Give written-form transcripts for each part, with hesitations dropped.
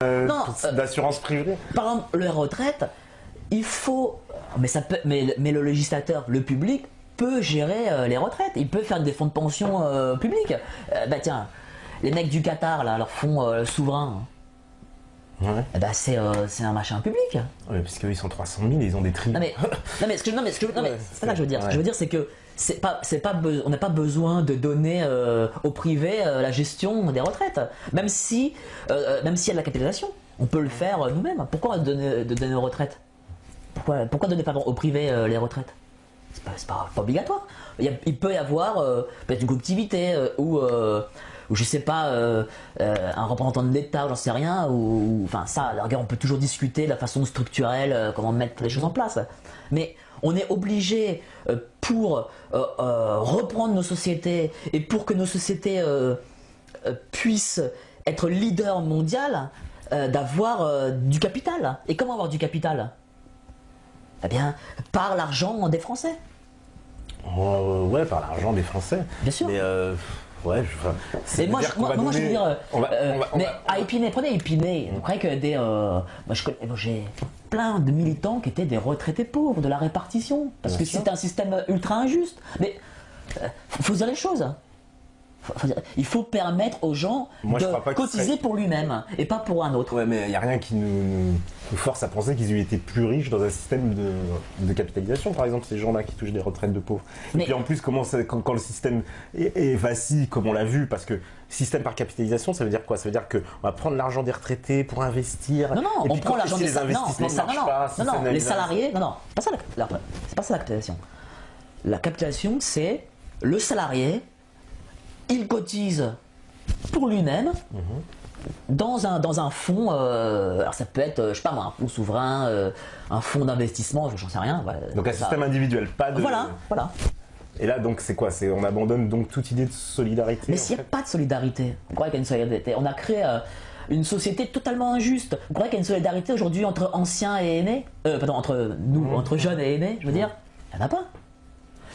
Non, d'assurance privée. par exemple, les retraites, il faut... mais le législateur, le public, peut gérer les retraites. Il peut faire des fonds de pension publics. Bah tiens, les mecs du Qatar, là, leur fonds souverain, Ouais. bah c'est un machin public. Ouais, parce qu'ils sont 300 000, ils ont des trillions. Non mais c'est pas ça que je veux dire. Ce que je veux dire, c'est que on n'a pas besoin de donner au privé la gestion des retraites, même si il y a de la capitalisation, on peut le faire nous-mêmes. Pourquoi donner aux retraites? Pourquoi donner pardon, au privé les retraites? C'est pas obligatoire. Il peut y avoir peut-être une collectivité ou je sais pas un représentant de l'État, j'en sais rien, enfin ça, regarde, on peut toujours discuter de la façon structurelle, comment mettre les choses en place. Mais on est obligé pour reprendre nos sociétés et pour que nos sociétés puissent être leader mondial, d'avoir du capital. Et comment avoir du capital? Eh bien, par l'argent des Français. Ouais, par l'argent des Français. Bien sûr. Mais ouais, je veux dire, à Épinay, prenez Épinay. Vous croyez que j'ai plein de militants qui étaient des retraités pauvres de la répartition, parce que c'est un système ultra injuste. Mais faut dire les choses. Il faut permettre aux gens de cotiser pour lui-même et pas pour un autre. Ouais, mais il n'y a rien qui nous force à penser qu'ils aient été plus riches dans un système de capitalisation, par exemple, ces gens-là qui touchent des retraites de pauvres. Et puis en plus, quand le système est vacille, comme on l'a vu, parce que système par capitalisation, ça veut dire quoi? Ça veut dire qu'on va prendre l'argent des retraités pour investir. Non, et on puis prend l'argent des investissements. les salariés. Non, c'est pas ça la capitalisation. La capitalisation, c'est le salarié. Il cotise pour lui-même dans un fonds, alors ça peut être, je sais pas moi, un fonds souverain, un fonds d'investissement, j'en sais rien. Donc un système individuel, pas de... Voilà. Et là, donc, c'est quoi? On abandonne donc toute idée de solidarité? Mais s'il n'y a pas de solidarité, vous croyez qu'il y a une solidarité? On a créé une société totalement injuste. Vous croyez qu'il y a une solidarité aujourd'hui entre anciens et aînés? Entre nous, entre jeunes et aînés, je veux dire? Il n'y en a pas.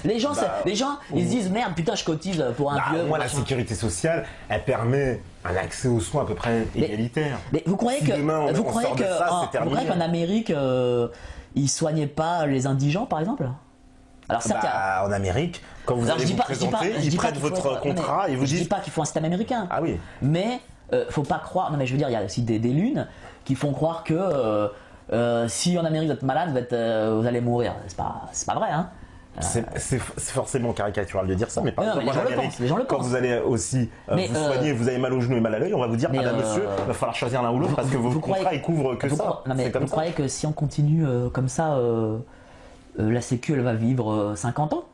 Les gens, ils se disent merde, putain, je cotise pour un vieux. Moi, la sécurité sociale, elle permet un accès aux soins à peu près égalitaire. Mais vous croyez qu'en Amérique, ils soignaient pas les indigents, par exemple? Alors certes, en Amérique, quand vous allez vous présenter, ils prennent votre contrat et vous disent. Je dis pas qu'il faut un système américain. Ah oui. Mais faut pas croire. Non mais je veux dire, il y a aussi des lunes qui font croire que si en Amérique vous êtes malade, vous allez mourir. C'est pas vrai, hein. C'est forcément caricatural de dire ça, mais par exemple, les gens le quand pensent. vous allez aussi vous soigner, vous avez mal au genou et mal à l'œil, on va vous dire, monsieur, il va falloir choisir l'un ou l'autre parce que vos contrats ils couvrent que ça. Vous croyez que si on continue comme ça, la Sécu elle va vivre 50 ans?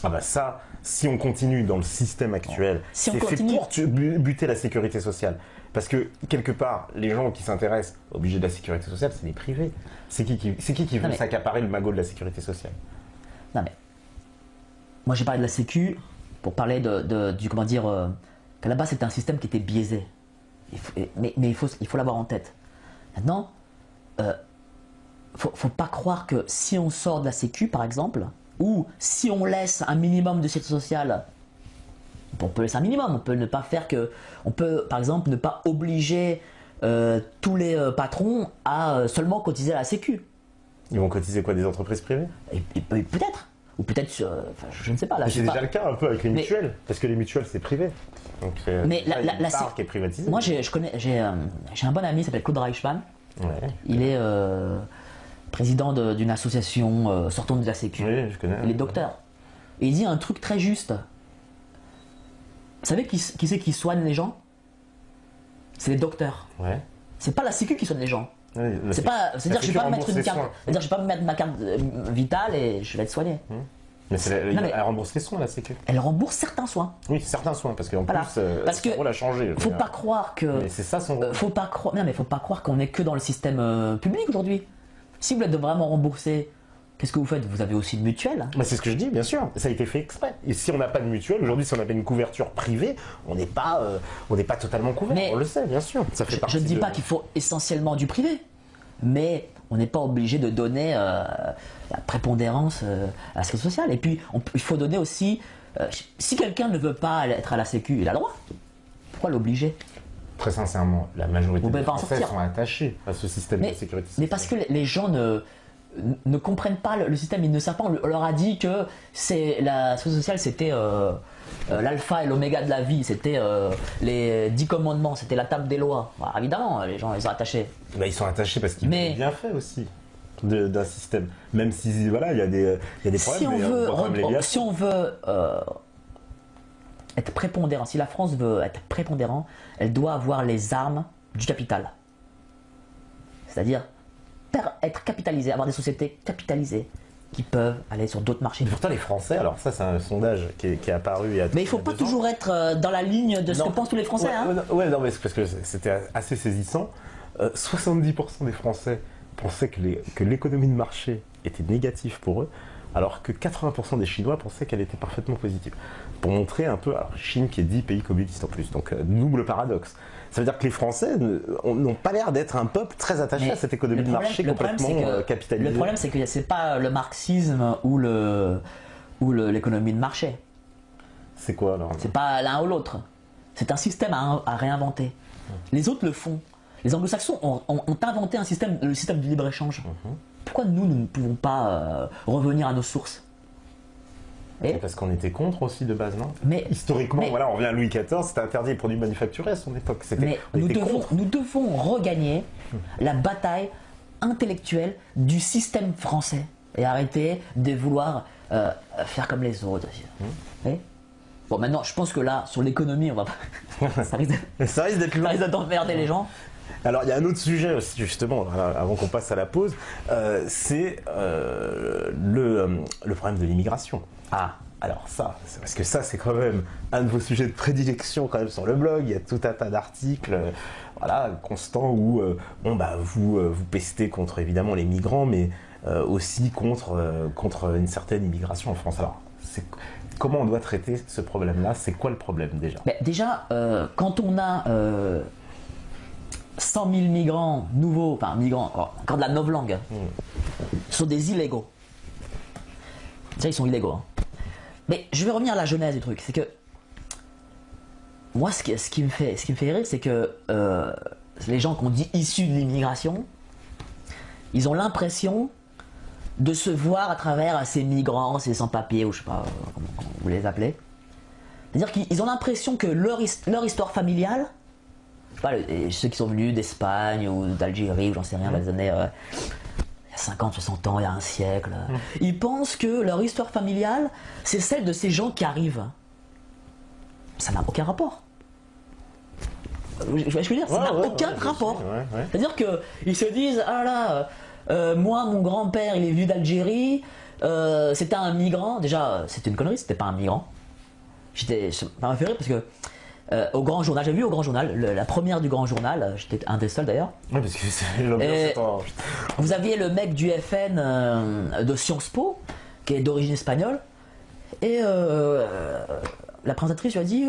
Ah bah ça, si on continue dans le système actuel, c'est fait pour buter la sécurité sociale. Parce que, quelque part, les gens qui s'intéressent au budget de la sécurité sociale, c'est les privés. C'est qui veut s'accaparer le magot de la sécurité sociale? Non mais, moi j'ai parlé de la Sécu pour parler du comment dire, qu'à la base c'était un système qui était biaisé. Mais il faut l'avoir en tête. Maintenant, faut pas croire que si on sort de la Sécu par exemple, ou si on laisse un minimum de sécurité sociale, on peut laisser un minimum, on peut ne pas faire que, on peut par exemple ne pas obliger tous les patrons à seulement cotiser à la Sécu. Ils vont cotiser quoi, des entreprises privées? Et peut-être. Ou peut-être, je ne sais pas. Là, c'est déjà le cas un peu avec les mutuelles, parce que les mutuelles c'est privé. Donc mais la part qui est privatisée. Moi j'ai un bon ami qui s'appelle Claude Reichmann. Ouais. Il est président d'une association sortant de la Sécu. Oui, je connais. Il est docteur. Et il dit un truc très juste. Vous savez qui c'est qui soigne les gens? C'est les docteurs. Ouais. C'est pas la Sécu qui soigne les gens. Oui, c'est-à-dire que je vais pas me mettre une carte, c'est-à-dire je vais pas me mettre ma carte vitale et je vais être soigné. Mais elle rembourse les soins, la Sécu. Elle rembourse certains soins. Oui, certains soins, parce qu'en plus, son rôle a changé. Faut pas croire que. Mais c'est ça son rôle. Faut pas croire qu'on est que dans le système public aujourd'hui. Si vous êtes vraiment remboursé, qu'est-ce que vous faites? Vous avez aussi une mutuelle. Mais c'est ce que je dis, bien sûr. Ça a été fait exprès. Et si on n'a pas de mutuelle, aujourd'hui, si on avait une couverture privée, on n'est pas totalement couvert. Mais on le sait, bien sûr. Ça fait je ne dis pas qu'il faut essentiellement du privé, mais on n'est pas obligé de donner la prépondérance à la sécurité sociale. Et puis, il faut donner aussi, si quelqu'un ne veut pas être à la Sécu, il a le droit. Pourquoi l'obliger? Très sincèrement, la majorité des pas en Français sortir. sont attachés à ce système de sécurité sociale. Mais parce que les gens ne comprennent pas le système, ils ne savent pas. On leur a dit que la sécurité sociale c'était l'alpha et l'oméga de la vie, c'était les 10 commandements, c'était la table des lois. Alors, évidemment, les gens ils sont attachés. Bah, ils sont attachés parce qu'ils ont bien fait aussi d'un système. Même si voilà, il y a des problèmes. Si on veut être prépondérant, si la France veut être prépondérant, elle doit avoir les armes du capital. C'est-à-dire être capitalisé, avoir des sociétés capitalisées qui peuvent aller sur d'autres marchés. Mais pourtant les Français, alors ça c'est un sondage qui est apparu il y a. Mais il ne faut pas toujours être dans la ligne de ce que pensent tous les Français. Non, mais c'est parce que c'était assez saisissant. 70% des Français pensaient que l'économie de marché était négative pour eux, alors que 80% des Chinois pensaient qu'elle était parfaitement positive. Pour montrer un peu, alors Chine qui est dit pays communiste en plus, donc double paradoxe. Ça veut dire que les Français n'ont pas l'air d'être un peuple très attaché à cette économie de marché complètement capitalisée. Le problème, c'est que c'est pas le marxisme ou l'économie de marché. C'est quoi alors? C'est pas l'un ou l'autre. C'est un système à réinventer. Les autres le font. Les anglo-saxons ont inventé le système du libre-échange. Pourquoi nous ne pouvons pas revenir à nos sources? Parce qu'on était contre aussi de base, non? Mais historiquement, voilà, on revient à Louis XIV, c'était interdit les produits manufacturés à son époque. Mais nous devons regagner la bataille intellectuelle du système français et arrêter de vouloir faire comme les autres. Bon, maintenant, je pense que là, sur l'économie, on va pas. ça risque d'emmerder les gens. Alors il y a un autre sujet aussi justement, avant qu'on passe à la pause, c'est le problème de l'immigration. Ah, alors ça, c'est parce que ça c'est quand même un de vos sujets de prédilection quand même sur le blog, il y a tout un tas d'articles constants où vous pestez contre évidemment les migrants, mais aussi contre une certaine immigration en France. Alors, comment on doit traiter ce problème-là? C'est quoi le problème déjà? Déjà, quand on a 100 000 migrants nouveaux, enfin migrants, encore de la novlangue, ce sont des illégaux. Déjà, ils sont illégaux. Mais je vais revenir à la genèse du truc. C'est que moi, ce qui me fait rire, c'est que les gens qu'on dit issus de l'immigration, ils ont l'impression de se voir à travers ces migrants, ces sans-papiers, ou je sais pas comment vous les appelez. C'est-à-dire qu'ils ont l'impression que leur histoire familiale, je sais pas, ceux qui sont venus d'Espagne ou d'Algérie, ou j'en sais rien, dans les années il y a 50, 60 ans, il y a un siècle, ils pensent que leur histoire familiale, c'est celle de ces gens qui arrivent. Ça n'a aucun rapport. Je veux dire, ça n'a aucun rapport. C'est-à-dire qu'ils se disent, ah là, moi, mon grand-père, il est venu d'Algérie, c'était un migrant. Déjà, c'était une connerie, c'était pas un migrant. Ça m'a fait rire parce que au Grand Journal, j'ai vu au Grand Journal, la première du Grand Journal, j'étais un des seuls d'ailleurs. Oui, parce que c'est l'ambiance. Vous aviez le mec du FN de Sciences Po, qui est d'origine espagnole, et la présentatrice lui a dit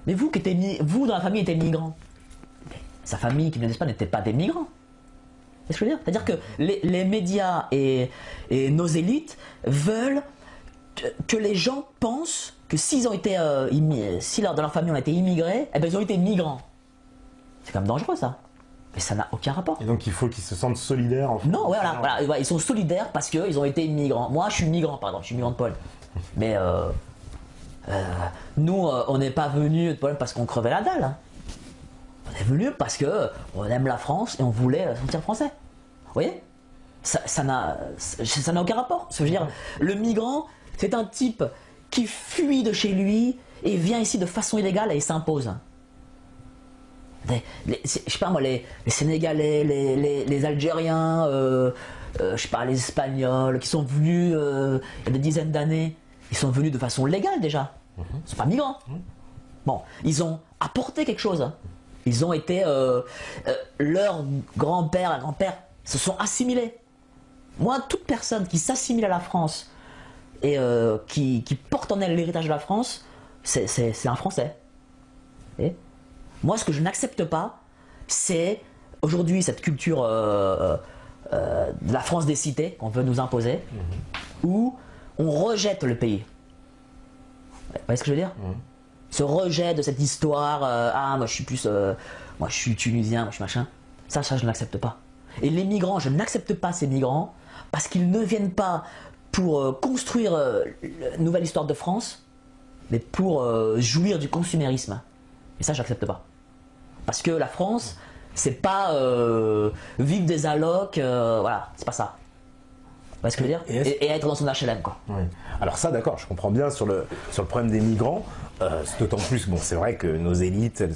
mais vous dans la famille étiez migrants. Sa famille qui vient d'Espagne n'était pas des migrants. C'est ce que je veux dire. C'est-à-dire que les médias et nos élites veulent que les gens pensent que s'ils ont été si dans leur famille on a été immigrés, eh ben ils ont été migrants. C'est quand même dangereux ça. Mais ça n'a aucun rapport. Et donc il faut qu'ils se sentent solidaires en fait. Non, voilà, ils sont solidaires parce qu'ils ont été migrants. Moi je suis migrant, par exemple, je suis migrant de Pologne. Mais nous on n'est pas venus de Pologne parce qu'on crevait la dalle. On est venus parce qu'on aime la France et on voulait se sentir français. Vous voyez, ça n'a aucun rapport. Je veux dire, le migrant, c'est un type qui fuit de chez lui et vient ici de façon illégale et il s'impose. Je sais pas moi, les Sénégalais, les Algériens, je sais pas, les Espagnols qui sont venus il y a des dizaines d'années, ils sont venus de façon légale déjà. Ils sont pas migrants. Bon, ils ont apporté quelque chose. Ils ont été leur grand-père, grand-père se sont assimilés. Moi, toute personne qui s'assimile à la France et qui porte en elle l'héritage de la France, c'est un Français. Et moi, ce que je n'accepte pas, c'est aujourd'hui cette culture de la France des cités qu'on veut nous imposer, où on rejette le pays. Vous voyez ce que je veux dire? ce rejet de cette histoire, moi je suis plus, moi je suis tunisien, moi je suis machin, ça je n'accepte pas. Et les migrants, je n'accepte pas ces migrants parce qu'ils ne viennent pas pour construire une nouvelle histoire de France, mais pour jouir du consumérisme. Et ça j'accepte pas. Parce que la France, c'est pas vivre des allocs, voilà, c'est pas ça. Vous voyez ce que je veux dire, et être dans son HLM, quoi. Oui. Alors ça, d'accord, je comprends bien sur le problème des migrants. C'est d'autant plus, bon, c'est vrai que nos élites, elles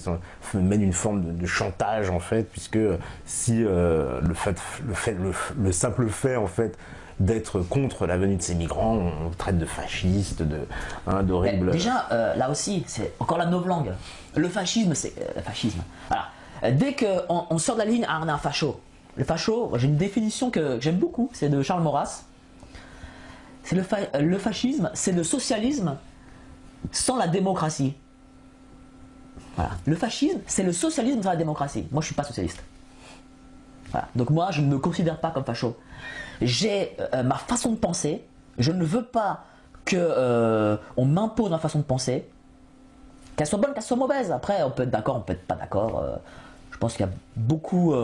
mènent une forme de chantage, en fait, puisque si le simple fait, en fait, d'être contre la venue de ces migrants, on traite de fascistes, d'horribles... Déjà, là aussi, c'est encore la novlangue. Le fascisme, c'est... le fascisme, voilà. Dès qu'on sort de la ligne, on est un facho. Le facho, j'ai une définition que j'aime beaucoup, c'est de Charles Maurras. C'est le fascisme, c'est le socialisme sans la démocratie. Voilà. Le fascisme, c'est le socialisme sans la démocratie. Moi, je suis pas socialiste. Voilà. Donc moi, je ne me considère pas comme facho. J'ai ma façon de penser. Je ne veux pas que on m'impose ma façon de penser. Qu'elle soit bonne, qu'elle soit mauvaise. Après, on peut être d'accord, on peut être pas d'accord. Je pense qu'il y a beaucoup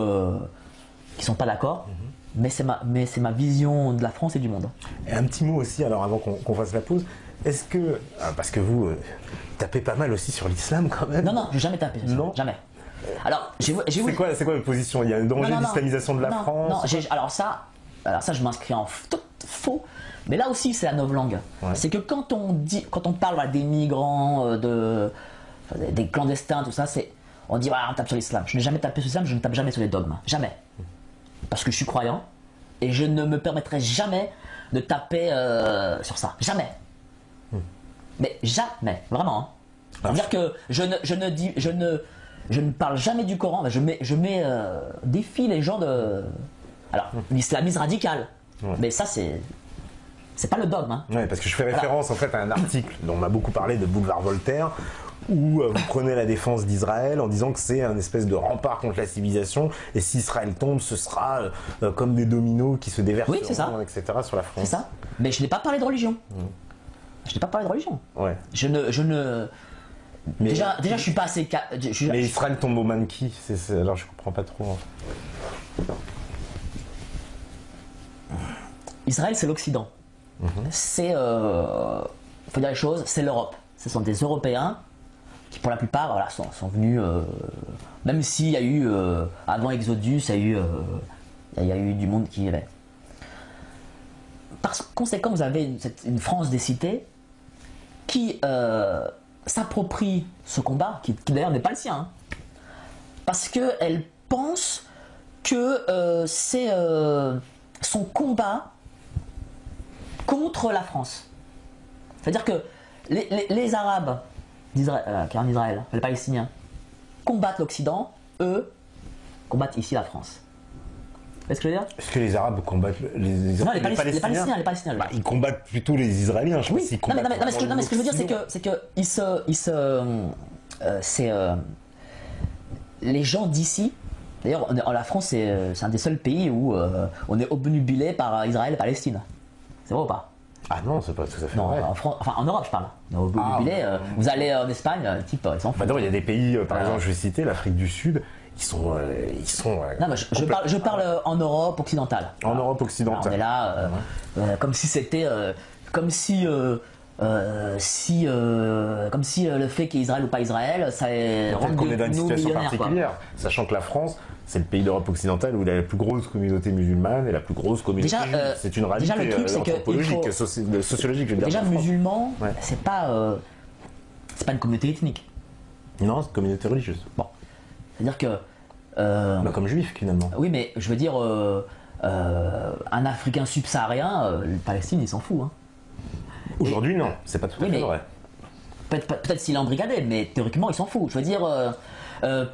qui sont pas d'accord. Mais c'est ma vision de la France et du monde. Et un petit mot aussi, alors avant qu'on fasse la pause, est-ce que, parce que vous tapez pas mal aussi sur l'islam quand même. Non, j'ai jamais tapé sur l'islam, non, jamais. Alors, c'est quoi votre position? Il y a un danger d'islamisation de la France? Non, alors ça je m'inscris en faux. Mais là aussi c'est la novlangue. Ouais. C'est que quand on parle des migrants, des clandestins, tout ça, on dit on tape sur l'islam. Je n'ai jamais tapé sur l'islam, je ne tape jamais sur les dogmes, jamais. Parce que je suis croyant et je ne me permettrai jamais de taper sur ça. Jamais. Mais jamais, vraiment. C'est-à-dire que je ne parle jamais du Coran. Je mets défie les gens de. Alors, l'islamisme radical. Ouais. Mais ça, c'est pas le dogme. Hein. Ouais, parce que je fais référence en fait à un article dont on m'a beaucoup parlé de Boulevard Voltaire, où vous prenez la défense d'Israël en disant que c'est un espèce de rempart contre la civilisation, et si Israël tombe, ce sera comme des dominos qui se déversent, oui, etc. sur la France. C'est ça. Mais je n'ai pas parlé de religion. Je n'ai pas parlé de religion. Ouais. Mais déjà, je suis pas assez. Mais Israël tombe au mains de qui? Alors je comprends pas trop. Israël, c'est l'Occident. C'est, faut dire les choses, c'est l'Europe. Ce sont des Européens qui, pour la plupart, voilà, sont venus. Même s'il y a eu avant Exodus, il y a eu du monde qui y avait. Par conséquent, vous avez une France des cités qui s'approprie ce combat, qui d'ailleurs n'est pas le sien, hein, parce qu'elle pense que c'est son combat contre la France. C'est-à-dire que les Arabes qui sont en Israël, les Palestiniens, combattent l'Occident, eux combattent ici la France. Est-ce que je veux dire? Est-ce que les Arabes combattent les Palestiniens? Les Palestiniens. Bah, ils combattent plutôt les Israéliens, je oui. pense. Non, mais ce que je veux dire, c'est que les gens d'ici. D'ailleurs, la France, c'est un des seuls pays où on est obnubilé par Israël et Palestine. C'est vrai ou pas? Ah non, c'est pas tout à fait vrai. En Europe, je parle. On est obnubilé. Vous allez en Espagne, type, ils s'en foutent. Il y a des pays, par exemple, je vais citer l'Afrique du Sud. Ils sont non, mais je parle en Europe occidentale. En Europe occidentale. On est là, comme si c'était, comme si le fait qu'il y ait Israël ou pas Israël, ça rend qu'on est dans une situation particulière, sachant que la France, c'est le pays d'Europe occidentale où il y a la plus grosse communauté musulmane et la plus grosse communauté juive. C'est une réalité anthropologique, sociologique. Je veux dire, déjà, musulman, c'est pas une communauté ethnique. Non, c'est une communauté religieuse. Bon, c'est-à-dire que comme juif finalement. Oui, mais je veux dire, un Africain subsaharien, le Palestine, il s'en fout. Hein. Aujourd'hui, non, c'est pas tout à fait vrai. Peut-être s'il est embrigadé, mais théoriquement, il s'en fout. Je veux dire,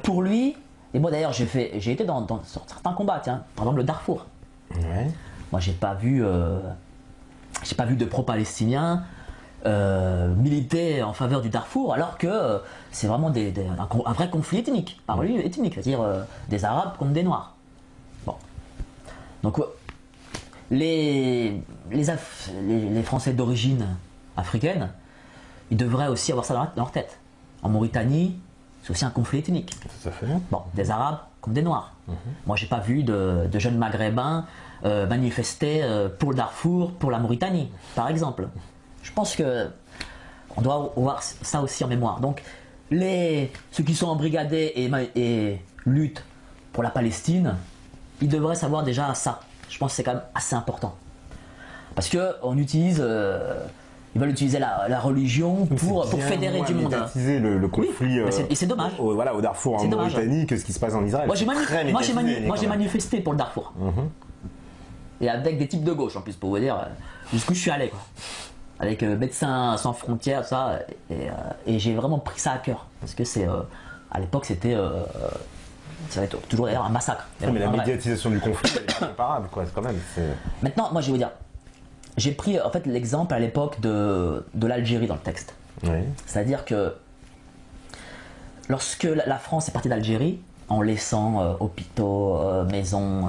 pour lui, et moi d'ailleurs, j'ai été dans certains combats, tiens, par exemple le Darfour. Ouais. Moi, j'ai pas vu de pro-palestiniens militer en faveur du Darfour, alors que c'est vraiment un vrai conflit ethnique, c'est-à-dire des Arabes contre des Noirs. Bon. Donc, les Français d'origine africaine, ils devraient aussi avoir ça dans leur tête. En Mauritanie, c'est aussi un conflit ethnique. Ça fait. Bon, des Arabes comme des Noirs. Moi, j'ai pas vu de jeunes Maghrébins manifester pour le Darfour, pour la Mauritanie, par exemple. Je pense que on doit avoir ça aussi en mémoire. Donc, ceux qui sont embrigadés et luttent pour la Palestine, ils devraient savoir déjà ça. Je pense que c'est quand même assez important. Parce que ils veulent utiliser la religion pour fédérer du monde. Médiatiser le conflit. Oui, et c'est dommage. Au Darfour, en Mauritanie, que ce qui se passe en Israël. Moi, j'ai manifesté pour le Darfour. Et avec des types de gauche, en plus, pour vous dire jusqu'où je suis allé, quoi. Avec Médecins Sans Frontières, ça, et j'ai vraiment pris ça à cœur. Parce que à l'époque, c'était toujours d'ailleurs un massacre. Mais la médiatisation du conflit, elle est comparable, quoi, quand même. Maintenant, moi, je vais vous dire, j'ai pris en fait l'exemple à l'époque de l'Algérie dans le texte. Oui. C'est-à-dire que lorsque la France est partie d'Algérie, en laissant hôpitaux, maisons,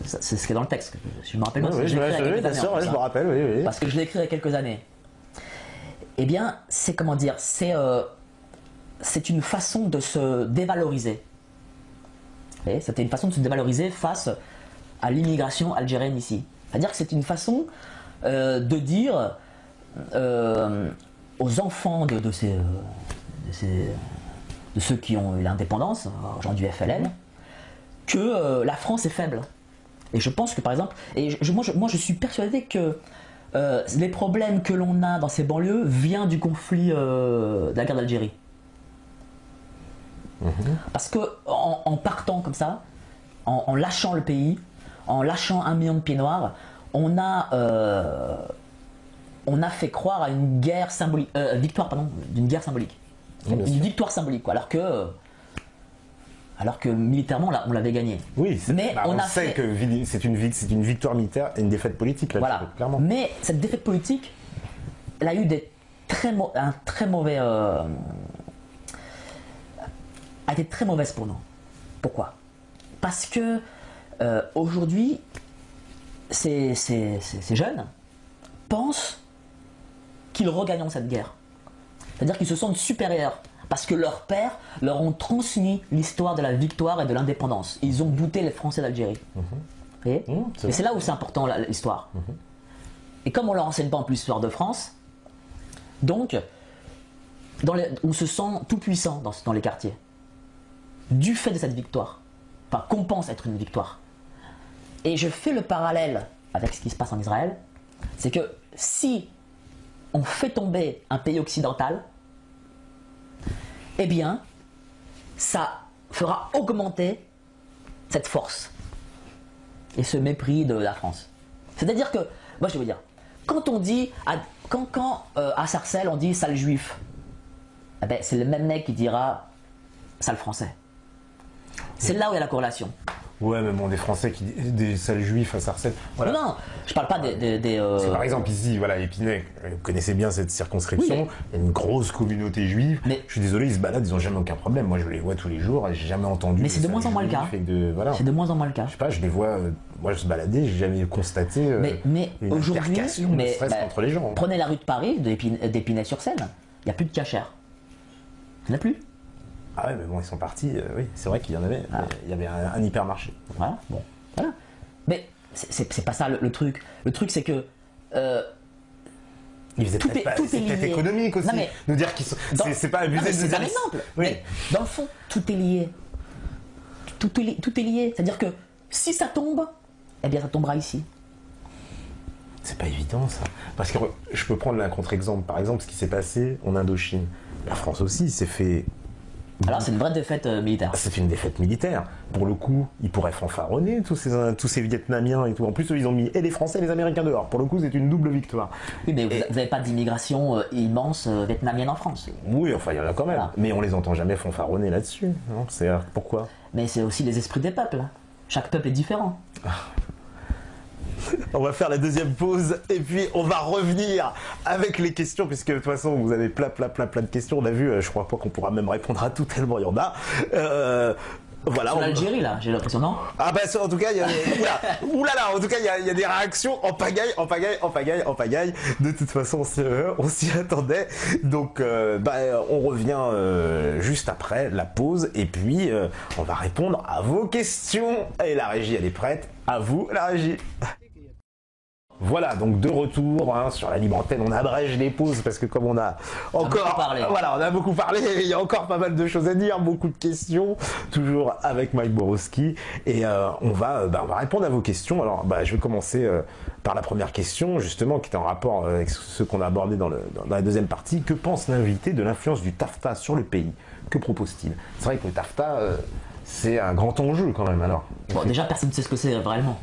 c'est ce qui est dans le texte. Je me rappelle pas. Oui, je me rappelle, oui. Parce que je l'ai écrit il y a quelques années. Eh bien, c'est comment dire, c'est une façon de se dévaloriser. C'était une façon de se dévaloriser face à l'immigration algérienne ici. C'est-à-dire que c'est une façon de dire aux enfants de ceux qui ont eu l'indépendance, gens du FLN, que la France est faible. Et je pense que par exemple, moi je suis persuadé que les problèmes que l'on a dans ces banlieues viennent du conflit de la guerre d'Algérie. Parce que en partant comme ça, en lâchant le pays, en lâchant 1 million de pieds noirs, on a fait croire à une guerre symbolique, d'une guerre symbolique, une victoire symbolique, quoi, alors que militairement on l'avait gagné. Oui, mais on sait que c'est une victoire militaire et une défaite politique là. Voilà. Clairement. Mais cette défaite politique, elle a eu a été très mauvaise pour nous. Pourquoi? Parce que aujourd'hui, ces jeunes pensent qu'ils regagneront cette guerre. C'est-à-dire qu'ils se sentent supérieurs parce que leurs pères leur ont transmis l'histoire de la victoire et de l'indépendance. Ils ont bouté les Français d'Algérie. Et c'est là où c'est important l'histoire. Et comme on leur enseigne pas en plus l'histoire de France, donc on se sent tout puissant dans les quartiers. Du fait de cette victoire. Enfin, qu'on pense être une victoire. Et je fais le parallèle avec ce qui se passe en Israël, c'est que si on fait tomber un pays occidental, eh bien, ça fera augmenter cette force et ce mépris de la France. C'est-à-dire que, moi je vais vous dire, quand on dit, à Sarcelles on dit sale juif, eh ben, c'est le même mec qui dira sale français. C'est là où il y a la corrélation. Ouais, mais bon, des Français qui des sales juifs à Sarcelles. Voilà. Non, je parle pas des Par exemple ici, voilà, Épinay, vous connaissez bien cette circonscription, oui, il y a une grosse communauté juive. Mais je suis désolé, ils se baladent, ils n'ont jamais aucun problème. Moi, je les vois tous les jours, et j'ai jamais entendu. Mais c'est de moins en moins le cas. Voilà. C'est de moins en moins le cas. Je sais pas, je les vois, moi je se baladais, j'ai jamais constaté. Mais aujourd'hui, entre les gens. Prenez la rue de Paris, d'Épinay-sur-Seine, il n'y a plus de cachère. Il n'y en a plus. Ah ouais, mais bon, ils sont partis, oui, c'est vrai qu'il y en avait, il y avait un hypermarché. Voilà, bon, voilà. Mais c'est pas ça le truc. Le truc, c'est que. Ils faisaient peut-être économique aussi. Mais, nous dire qu'ils sont. C'est pas abusé de dire. C'est un exemple. Oui. Mais dans le fond, tout est lié. Tout est lié. C'est-à-dire que si ça tombe, eh bien ça tombera ici. C'est pas évident ça. Parce que je peux prendre un contre-exemple. Par exemple, ce qui s'est passé en Indochine. La France aussi s'est fait. Alors c'est une vraie défaite militaire. C'est une défaite militaire. Pour le coup, ils pourraient fanfaronner tous ces Vietnamiens et tout. En plus, eux, ils ont mis et les Français et les Américains dehors. Pour le coup, c'est une double victoire. Oui, mais vous n'avez pas d'immigration immense vietnamienne en France. Oui, enfin, il y en a quand même. Voilà. Mais on les entend jamais fanfaronner là-dessus. C'est pourquoi? Mais c'est aussi les esprits des peuples. Chaque peuple est différent. On va faire la deuxième pause et puis on va revenir avec les questions puisque de toute façon vous avez plein de questions. On a vu, je crois pas qu'on pourra même répondre à tout tellement il y en a. Voilà. Sur l'Algérie, là, j'ai l'impression, non? Ah bah en tout cas, il y a oulala, en tout cas, il y a des réactions en pagaille. De toute façon, on s'y attendait. Donc, on revient juste après la pause et puis on va répondre à vos questions. Et la régie, elle est prête. À vous, la régie. Voilà, donc de retour sur la libre antenne, on abrège les pauses parce que comme on a encore on a beaucoup parlé, il y a encore pas mal de choses à dire, beaucoup de questions, toujours avec Mike Borowski et on va répondre à vos questions. Alors je vais commencer par la première question justement qui est en rapport avec ce qu'on a abordé dans la deuxième partie. Que pense l'invité de l'influence du TAFTA sur le pays? Que propose-t-il? C'est vrai que le TAFTA c'est un grand enjeu quand même alors. Bon, déjà personne ne sait ce que c'est vraiment.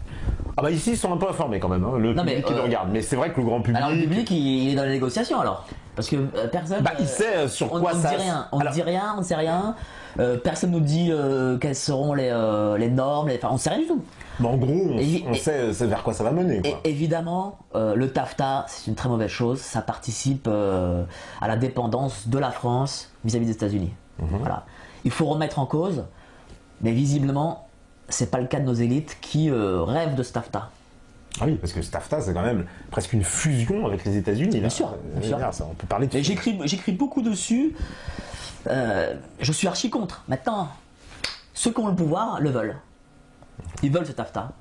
Ah bah ici ils sont un peu informés quand même, le public qui le regarde, mais c'est vrai que le grand public... Alors le public il est dans les négociations alors, parce que personne... il sait sur quoi ça... On ne dit rien, on ne sait rien, personne nous dit quelles seront les normes, enfin on ne sait rien du tout. Mais en gros, on sait vers quoi ça va mener. Quoi. Et évidemment, le TAFTA c'est une très mauvaise chose, ça participe à la dépendance de la France vis-à-vis des États-Unis. Voilà. Il faut remettre en cause, mais visiblement... c'est pas le cas de nos élites qui rêvent de ce TAFTA. Ah oui, parce que ce TAFTA, c'est quand même presque une fusion avec les États-Unis. Bien sûr. Ça, on peut parler de... J'écris beaucoup dessus. Je suis archi contre. Maintenant, ceux qui ont le pouvoir le veulent. Ils veulent ce TAFTA.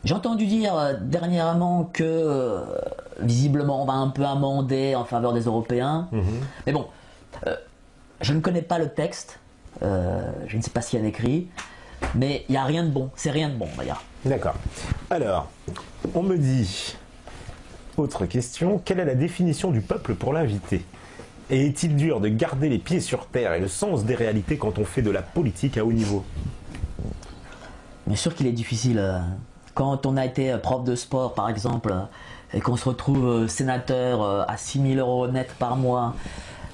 J'ai entendu dire dernièrement que visiblement on va un peu amender en faveur des Européens. Mais bon, je ne connais pas le texte. Je ne sais pas s'il y a écrit. Mais il n'y a rien de bon, c'est rien de bon d'ailleurs. D'accord. Alors, on me dit, autre question, quelle est la définition du peuple pour l'invité? Et est-il dur de garder les pieds sur terre et le sens des réalités quand on fait de la politique à haut niveau? Bien sûr qu'il est difficile. Quand on a été prof de sport par exemple, et qu'on se retrouve sénateur à 6 000 € net par mois,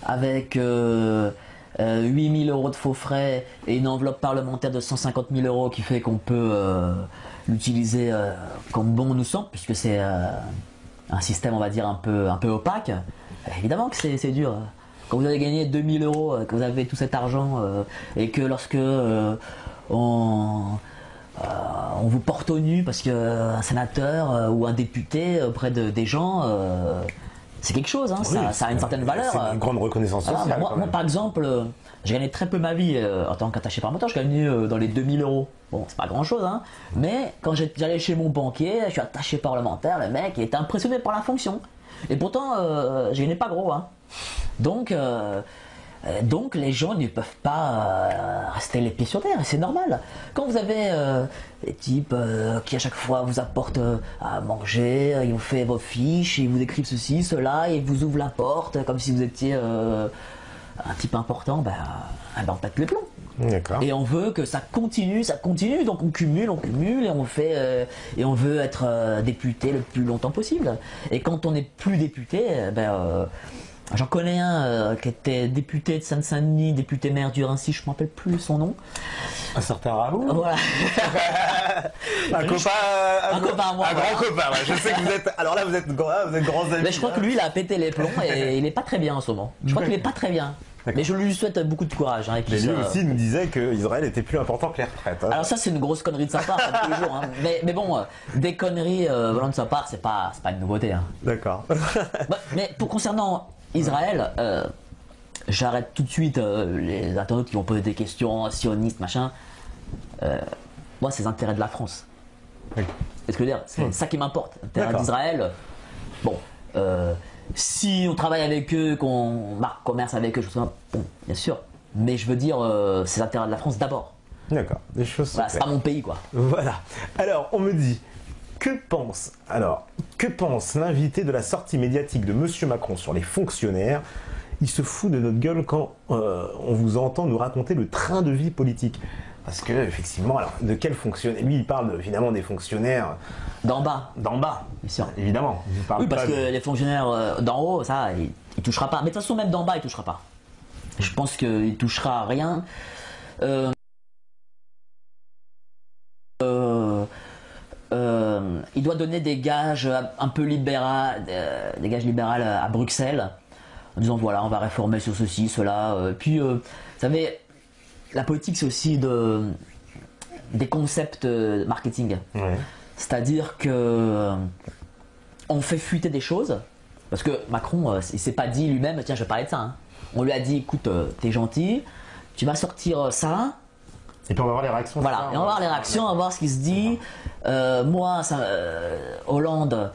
avec... 8 000 € de faux frais et une enveloppe parlementaire de 150 000 € qui fait qu'on peut l'utiliser comme bon nous semble, puisque c'est un système on va dire un peu opaque. Évidemment que c'est dur. Quand vous avez gagné 2 000 €, que vous avez tout cet argent et que lorsque on vous porte au nu parce qu'un sénateur ou un député auprès des gens... c'est quelque chose, oui, ça a une certaine valeur. C'est une grande reconnaissance sociale. Moi, par exemple, j'ai gagné très peu ma vie en tant qu'attaché parlementaire. Je gagnais dans les 2 000 €. Bon, c'est pas grand chose, mais quand j'allais chez mon banquier, je suis attaché parlementaire, le mec il était impressionné par la fonction. Et pourtant, je gagnais pas gros. Donc les gens ne peuvent pas rester les pieds sur terre, et c'est normal. Quand vous avez des types qui à chaque fois vous apportent à manger, ils vous font vos fiches, ils vous décrivent ceci, cela, ils vous ouvrent la porte comme si vous étiez un type important, on pète les plombs. Et on veut que ça continue, donc on cumule et on fait et on veut être député le plus longtemps possible. Et quand on n'est plus député, j'en connais un qui était député de Seine-Saint-Denis, député maire du Rincy, je ne me rappelle plus son nom. Un certain Raoult. Voilà. Un copain à moi. Un grand copain, je sais que vous êtes... Alors là, vous êtes grands amis. Mais je crois que lui, il a pété les plombs et il n'est pas très bien en ce moment. Je crois qu'il n'est pas très bien. Mais je lui souhaite beaucoup de courage. Mais lui aussi nous disait qu'Israël était plus important que les retraites. Alors ça, c'est une grosse connerie de sa part, tous les jours. Mais bon, des conneries venant de sa part, c'est pas une nouveauté. D'accord. Mais concernant Israël, j'arrête tout de suite les internautes qui vont poser des questions sionistes, machin. Moi, c'est les intérêts de la France. Oui. C'est ce que je veux dire, c'est ça qui m'importe. L'intérêt d'Israël. Bon, si on travaille avec eux, qu'on marque commerce avec eux, bon, bien sûr. Mais je veux dire, c'est l'intérêt de la France d'abord. D'accord, des choses. Voilà, c'est pas mon pays, quoi. Voilà. Alors, on me dit. Que pense l'invité de la sortie médiatique de Monsieur Macron sur les fonctionnaires? Il se fout de notre gueule quand on vous entend nous raconter le train de vie politique. Parce que, effectivement, alors, de quels fonctionnaires? Lui, il parle évidemment des fonctionnaires... D'en bas. D'en bas, bien sûr. Évidemment. Oui, parce que les fonctionnaires d'en haut, ça, il touchera pas. Mais de toute façon, même d'en bas, il touchera pas. Je pense qu'il touchera rien. Il doit donner des gages un peu libéral, des gages libérales à Bruxelles, en disant voilà, on va réformer sur ceci, cela. Puis, vous savez, la politique, c'est aussi des concepts marketing. Ouais. C'est-à-dire que on fait fuiter des choses. Parce que Macron, il s'est pas dit lui-même, tiens, je vais parler de ça. Hein. On lui a dit, écoute, t'es gentil, tu vas sortir ça. Et puis on va voir les réactions. Voilà, et on va voir les réactions, on va voir ce qui se dit. Moi, Hollande,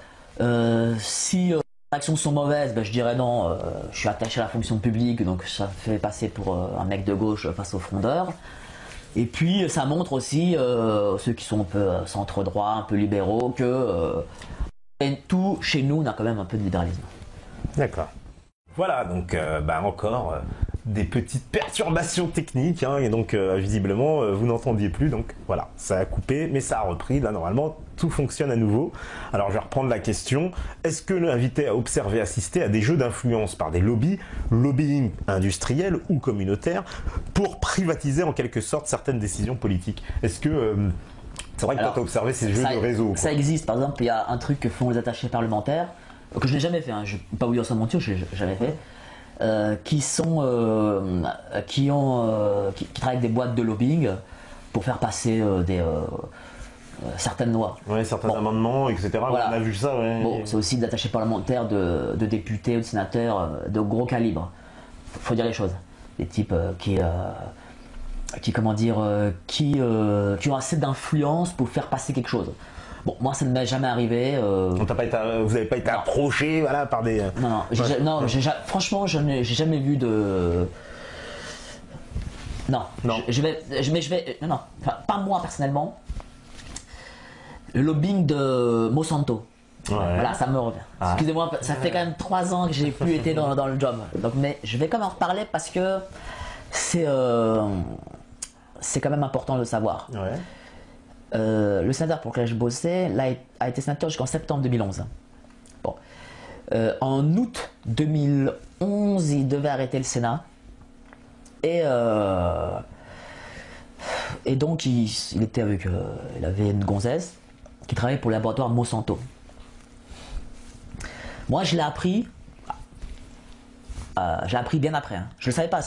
si les réactions sont mauvaises, ben, je dirais non, je suis attaché à la fonction publique, donc ça fait passer pour un mec de gauche face aux frondeurs. Et puis ça montre aussi, ceux qui sont un peu centre-droit, un peu libéraux, que tout chez nous, on a quand même un peu de libéralisme. D'accord. Voilà, donc encore des petites perturbations techniques, hein, et donc visiblement vous n'entendiez plus, donc voilà, ça a coupé, mais ça a repris, là normalement tout fonctionne à nouveau. Alors je vais reprendre la question, est-ce que l'invité a observé, assisté à des jeux d'influence par des lobbies, lobbying industriel ou communautaire, pour privatiser en quelque sorte certaines décisions politiques? Est-ce que... c'est vrai que toi tu as observé ces jeux de réseau. Ça existe, par exemple, il y a un truc que font les attachés parlementaires, que je n'ai jamais fait, hein, je ne vais pas vous dire ça mentir, je l'ai jamais fait, qui travaillent avec des boîtes de lobbying pour faire passer certaines lois. Oui, certains amendements, etc. Voilà. On a vu ça. Ouais. Bon, c'est aussi d'attachés parlementaires, de députés ou de sénateurs de gros calibre. Faut dire les choses. Des types qui ont assez d'influence pour faire passer quelque chose. Bon, moi ça ne m'est jamais arrivé. Vous n'avez pas été approché, voilà, par des. Franchement, j'ai jamais vu de. Non. Non. Enfin, pas moi personnellement. Le lobbying de Monsanto. Ouais. Voilà, ça me revient. Ah. Excusez-moi, ça fait quand même 3 ans que j'ai plus été dans le job. Donc, mais je vais quand même en reparler parce que c'est quand même important de le savoir. Ouais. Le sénateur pour lequel je bossais a été sénateur jusqu'en septembre 2011. Bon. En août 2011, il devait arrêter le Sénat. Et donc, il était avec. Il avait une gonzesse qui travaillait pour le laboratoire Monsanto. Moi, je l'ai appris. J'ai appris bien après. Hein. Je ne le savais pas.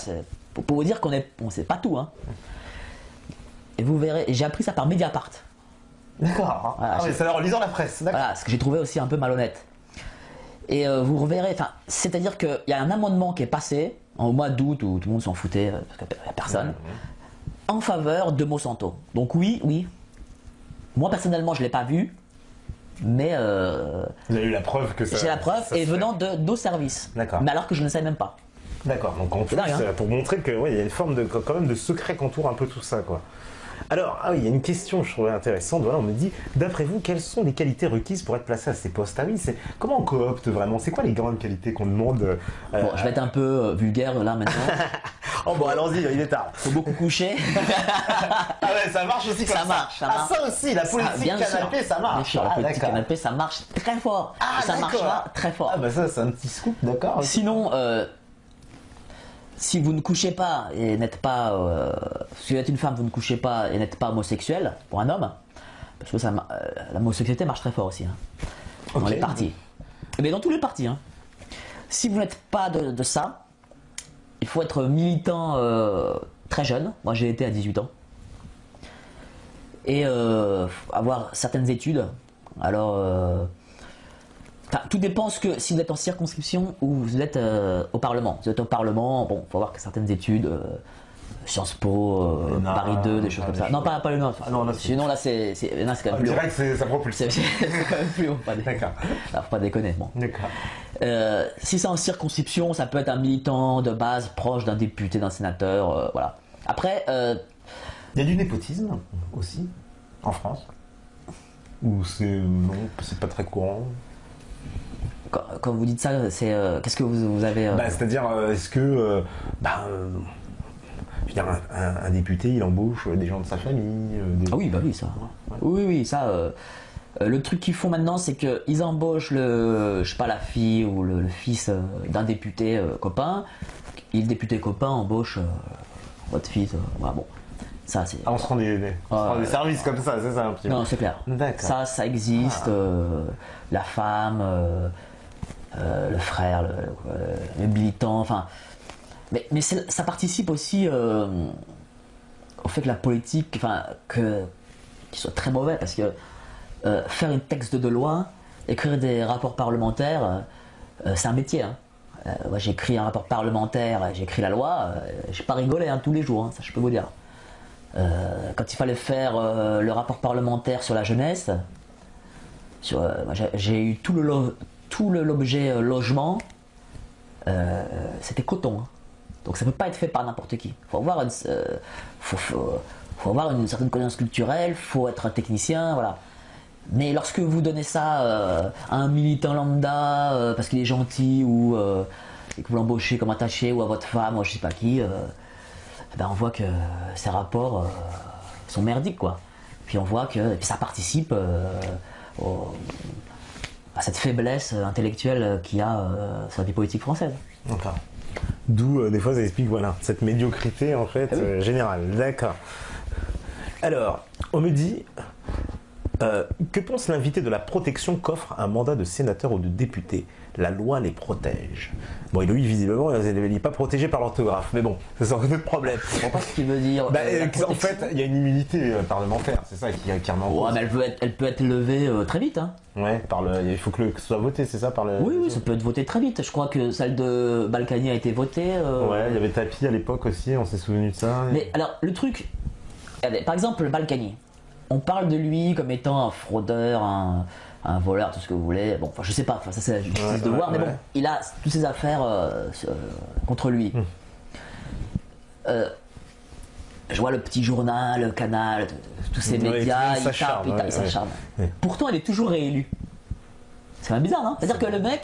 Pour vous dire qu'on ne sait pas tout. Hein. Et vous verrez, j'ai appris ça par Mediapart. D'accord. Voilà, c'est en lisant la presse. Voilà, ce que j'ai trouvé aussi un peu malhonnête. Et vous reverrez, c'est-à-dire qu'il y a un amendement qui est passé au mois d'août où tout le monde s'en foutait, parce qu'il n'y a personne, en faveur de Monsanto. Donc oui. Moi personnellement, je ne l'ai pas vu, mais... vous avez eu la preuve que ça... J'ai la preuve, et venant de nos services. D'accord. Mais alors que je ne savais même pas. D'accord, donc en plus, pour montrer qu'il y a une forme quand même de secret qu'entoure un peu tout ça, quoi. Alors, il y a une question que je trouvais intéressante. Voilà, on me dit, d'après vous, quelles sont les qualités requises pour être placé à ces postes? Ah oui, comment on coopte vraiment? C'est quoi les grandes qualités qu'on demande Bon, je vais être un peu vulgaire là maintenant. Oh bon, allons-y, il est tard. Faut beaucoup coucher. Ah ouais, ça marche aussi comme ça. Ça marche. Ah, ça aussi, la politique canapé, ça marche. Bien sûr, la politique canapé, ça marche très fort. Ah, ça marche là très fort. Ah bah ça, c'est un petit scoop, d'accord. Sinon, si vous ne couchez pas et n'êtes pas, si vous êtes une femme, vous ne couchez pas et n'êtes pas homosexuel pour un homme, parce que l'homosexualité marche très fort aussi, hein, dans les partis. Mais dans tous les partis. Hein. Si vous n'êtes pas de ça, il faut être militant très jeune. Moi, j'ai été à 18 ans. Et avoir certaines études. Alors, tout dépend si vous êtes en circonscription ou vous êtes au Parlement. Si vous êtes au Parlement, bon, il faut avoir certaines études, Sciences Po, Paris 2, des choses comme ça. Non, pas le Nord. Ah, non, sinon là, c'est quand même plus haut. Direct, ça propulse. C'est quand même plus haut. D'accord. Alors, faut pas déconner. Bon. D'accord. Si c'est en circonscription, ça peut être un militant de base proche d'un député, d'un sénateur, voilà. Après, il y a du népotisme aussi en France. Ou c'est pas très courant. Quand vous dites ça, c'est qu'est-ce que vous avez c'est-à-dire, est-ce que je veux dire, un député, il embauche des gens de sa famille Ah oui, bah oui, ça. Ouais. Oui, ça. Le truc qu'ils font maintenant, c'est qu'ils embauchent je sais pas, la fille ou le fils d'un député copain. Et le député copain embauche votre fils. Voilà, bon. Ça, c'est... on se rend des services comme ça, c'est ça un petit peu. Non, c'est clair. D'accord. Ça existe. La femme, le frère, le militant, enfin. Mais ça participe aussi au fait que la politique, enfin, qu'il soit très mauvais, parce que faire un texte de loi, écrire des rapports parlementaires, c'est un métier. Hein. Moi, j'écris un rapport parlementaire, j'écris la loi, j'ai pas rigolé tous les jours, ça je peux vous dire. Quand il fallait faire le rapport parlementaire sur la jeunesse, j'ai eu tout l'objet logement, c'était coton. Hein. Donc ça ne peut pas être fait par n'importe qui. Il faut avoir faut avoir une certaine connaissance culturelle, il faut être un technicien, voilà. Mais lorsque vous donnez ça à un militant lambda parce qu'il est gentil ou et que vous l'embauchez comme attaché ou à votre femme ou je sais pas qui, ben on voit que ces rapports sont merdiques quoi. Puis on voit que et puis ça participe à cette faiblesse intellectuelle qu'il y a sur la vie politique française. D'accord. D'où des fois ça explique voilà cette médiocrité en fait générale. D'accord. Alors on me dit que pense l'invité de la protection qu'offre un mandat de sénateur ou de député? La loi les protège. Bon, et lui, visiblement, il n'est pas protégé par l'orthographe. Mais bon, c'est un autre problème. Je comprends pas ce qu'il veut dire. En fait, il y a une immunité parlementaire, c'est ça qui remet en cause. Mais elle peut être levée très vite. Hein. Ouais, il faut que ce soit voté, c'est ça par le... Oui, ça peut être voté très vite. Je crois que celle de Balkany a été votée. Ouais, il y avait Tapi à l'époque aussi, on s'est souvenu de ça. Mais alors, le truc, par exemple, Balkany, on parle de lui comme étant un fraudeur, un voleur, tout ce que vous voulez. Bon, enfin, je sais pas, ça c'est la justice de voir, mais bon, il a toutes ses affaires contre lui. Je vois le petit journal, le Canal, tous ces médias, il s'acharne. Pourtant, il est toujours réélu. C'est quand même bizarre, non? C'est-à-dire que le mec.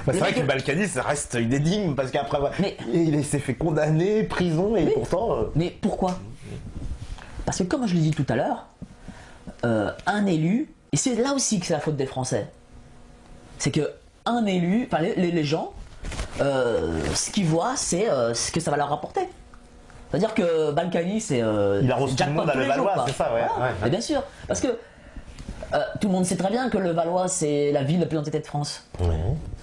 C'est vrai que Balkany, ça reste une énigme parce qu'après, il s'est fait condamner, prison, et pourtant. Mais pourquoi? Parce que, comme je l'ai dit tout à l'heure, un élu. Et c'est là aussi que c'est la faute des Français. C'est que un élu, enfin les gens, ce qu'ils voient, c'est ce que ça va leur rapporter. C'est-à-dire que Balkany, c'est il arrose tout le monde à le Valois, c'est ça, ouais. Mais bien sûr, parce que tout le monde sait très bien que le Valois, c'est la ville la plus entêtée de France. Oui,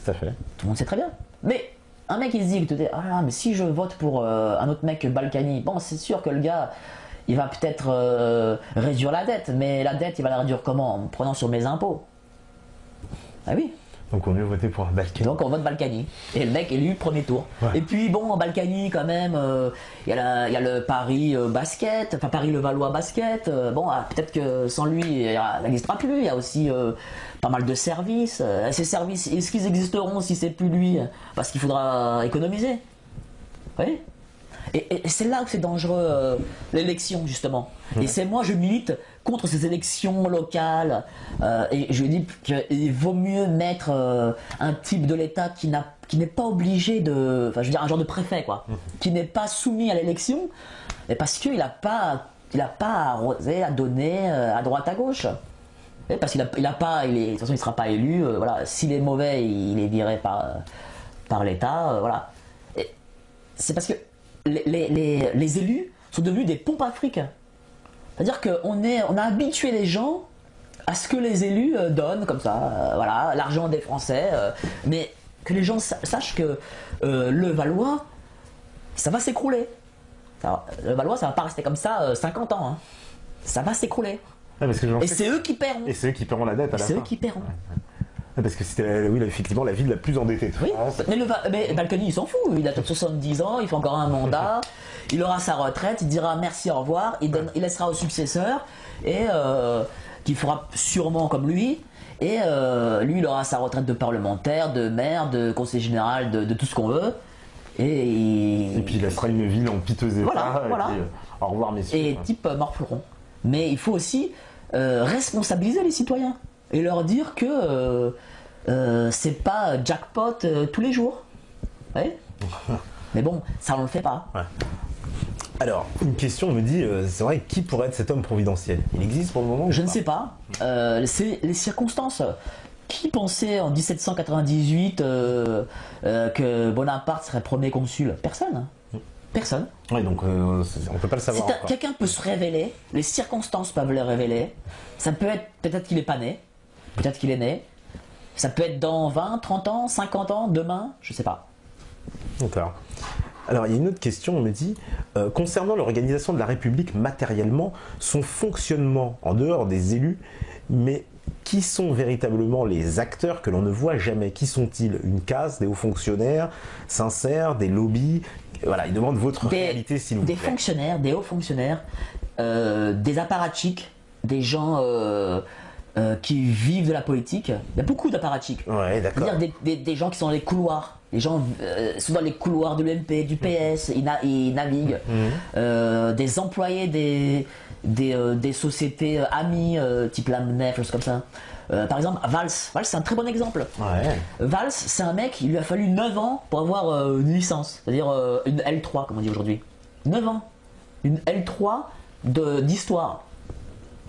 tout à fait. Tout le monde sait très bien. Mais un mec, il se dit, ah mais si je vote pour un autre mec que Balkany, bon, c'est sûr que le gars... Il va peut-être réduire la dette, mais la dette, il va la réduire comment? En prenant sur mes impôts. Ah oui. Donc on veut voter pour Balkany. Donc on vote Balkany. Et le mec élu premier tour. Ouais. Et puis bon, Balkany quand même, il y a le Paris basket, enfin Paris-Levallois basket. Peut-être que sans lui, ça n'existera plus. Il y a aussi pas mal de services. Ces services, est-ce qu'ils existeront si c'est plus lui? Parce qu'il faudra économiser. Oui. Et c'est là où c'est dangereux, l'élection, justement. Ouais. Et c'est moi, je milite contre ces élections locales. Et je dis qu'il vaut mieux mettre un type de l'État qui n'est pas obligé de... Enfin, je veux dire, un genre de préfet, quoi. Qui n'est pas soumis à l'élection, parce qu'il n'a pas arrosé à donner à droite, à gauche. Et parce qu'il de toute façon, il ne sera pas élu. Voilà. S'il est mauvais, il est viré par l'État. Voilà. Et c'est parce que les élus sont devenus des pompes à fric. C'est-à-dire qu'on a habitué les gens à ce que les élus donnent comme ça, voilà, l'argent des Français, mais que les gens sachent que le Valois, ça va s'écrouler. Le Valois, ça va pas rester comme ça 50 ans. Hein. Ça va s'écrouler. Ouais, et c'est eux qui paieront. Et c'est eux qui paieront la dette à la fin. C'est eux qui paieront. Parce que c'était effectivement la ville la plus endettée. Oui, mais Balkany il s'en fout, il a 70 ans, il fait encore un mandat, il aura sa retraite, il dira merci, au revoir, il laissera au successeur, et qui fera sûrement comme lui, et lui il aura sa retraite de parlementaire, de maire, de conseiller général, de tout ce qu'on veut, et puis il laissera une ville en piteux état, voilà. Et puis, au revoir messieurs. Et type morfleron. Mais il faut aussi responsabiliser les citoyens. Et leur dire que c'est pas jackpot tous les jours. Ouais. Mais bon, ça on le fait pas. Ouais. Alors, une question me dit, c'est vrai, qui pourrait être cet homme providentiel? Il existe pour le moment? Je ne sais pas. C'est les circonstances. Qui pensait en 1798 que Bonaparte serait premier consul? Personne. Personne. Oui, donc on peut pas le savoir. Quelqu'un peut se révéler, les circonstances peuvent le révéler. Ça peut être, peut-être qu'il est pas né. Peut-être qu'il est né. Ça peut être dans 20, 30 ans, 50 ans, demain, je sais pas. D'accord. Alors, il y a une autre question, on me dit, concernant l'organisation de la République matériellement, son fonctionnement en dehors des élus, mais qui sont véritablement les acteurs que l'on ne voit jamais? Qui sont-ils? Une case, des hauts fonctionnaires sincères, des lobbies? Voilà, il demande votre réalité, s'il vous plaît. Des fonctionnaires, des hauts fonctionnaires, des apparatchiks, des gens qui vivent de la politique. Il y a beaucoup d'apparatchiks. Ouais, d'accord. C'est-à-dire des gens qui sont dans les couloirs. Les gens sont dans les couloirs de l'UMP, du PS, ils naviguent. Des employés des sociétés amies, type la MNEF, choses comme ça. Par exemple, Valls, c'est un très bon exemple. Ouais. Valls, c'est un mec, il lui a fallu 9 ans pour avoir une licence, c'est-à-dire une L3, comme on dit aujourd'hui. 9 ans. Une L3 d'histoire.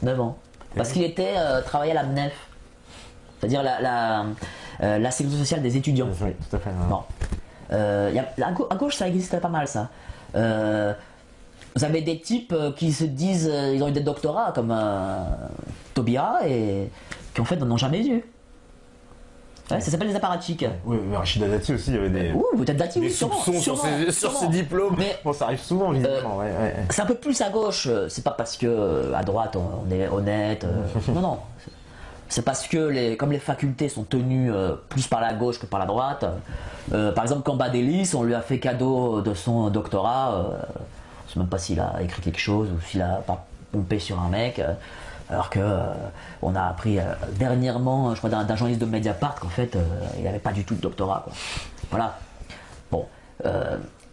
9 ans. Parce qu'il était travaillé à la MNEF, c'est-à-dire la sécurité sociale des étudiants. Oui, tout à fait. Bon. À gauche, ça existe pas mal, ça. Vous avez des types qui se disent, ils ont eu des doctorats comme Taubira et qui en fait n'en ont jamais eu. Ouais, ça s'appelle des apparatchiks. Oui, mais Rachida Dati aussi, il y avait des, peut-être Dati, des oui, soupçons sur ses diplômes. Mais, bon, ça arrive souvent, visiblement. Ouais. C'est un peu plus à gauche, c'est pas parce que à droite on est honnête. Non. C'est parce que comme les facultés sont tenues plus par la gauche que par la droite. Par exemple, Cambadélis, on lui a fait cadeau de son doctorat. Je sais même pas s'il a écrit quelque chose ou s'il a pas pompé sur un mec. Alors que on a appris dernièrement, je crois, d'un journaliste de Mediapart qu'en fait il n'avait pas du tout de doctorat, quoi. Voilà. Bon.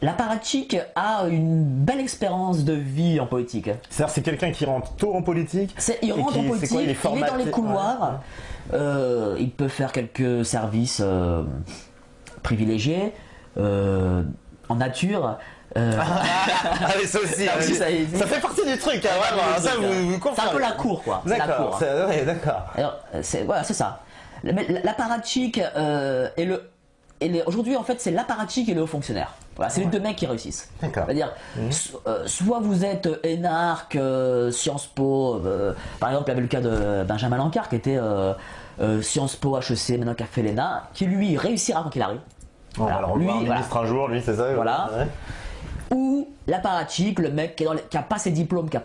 L'apparatchik a une belle expérience de vie en politique. C'est-à-dire, c'est quelqu'un qui rentre tôt en politique. Il rentre en politique, quoi, il est dans les couloirs, il peut faire quelques services privilégiés en nature. Mais ça aussi, ça fait partie du truc, hein, vraiment. Ça, vous c'est un peu la cour, quoi. D'accord, d'accord. Alors, c'est ça. L'apparatchik aujourd'hui, en fait, c'est l'apparatchik et le haut fonctionnaire. Voilà, c'est les deux mecs qui réussissent. D'accord. C'est-à-dire, soit vous êtes énarque, Sciences Po, par exemple, il y avait le cas de Benjamin Lancard qui était Sciences Po, HEC, maintenant qui a fait l'ENA, qui lui réussira quand il arrive. Voilà, alors lui, ministre un jour, lui, c'est ça. Voilà. Ouais. Ou l'apparatchik, le mec qui n'a pas ses diplômes, qui n'est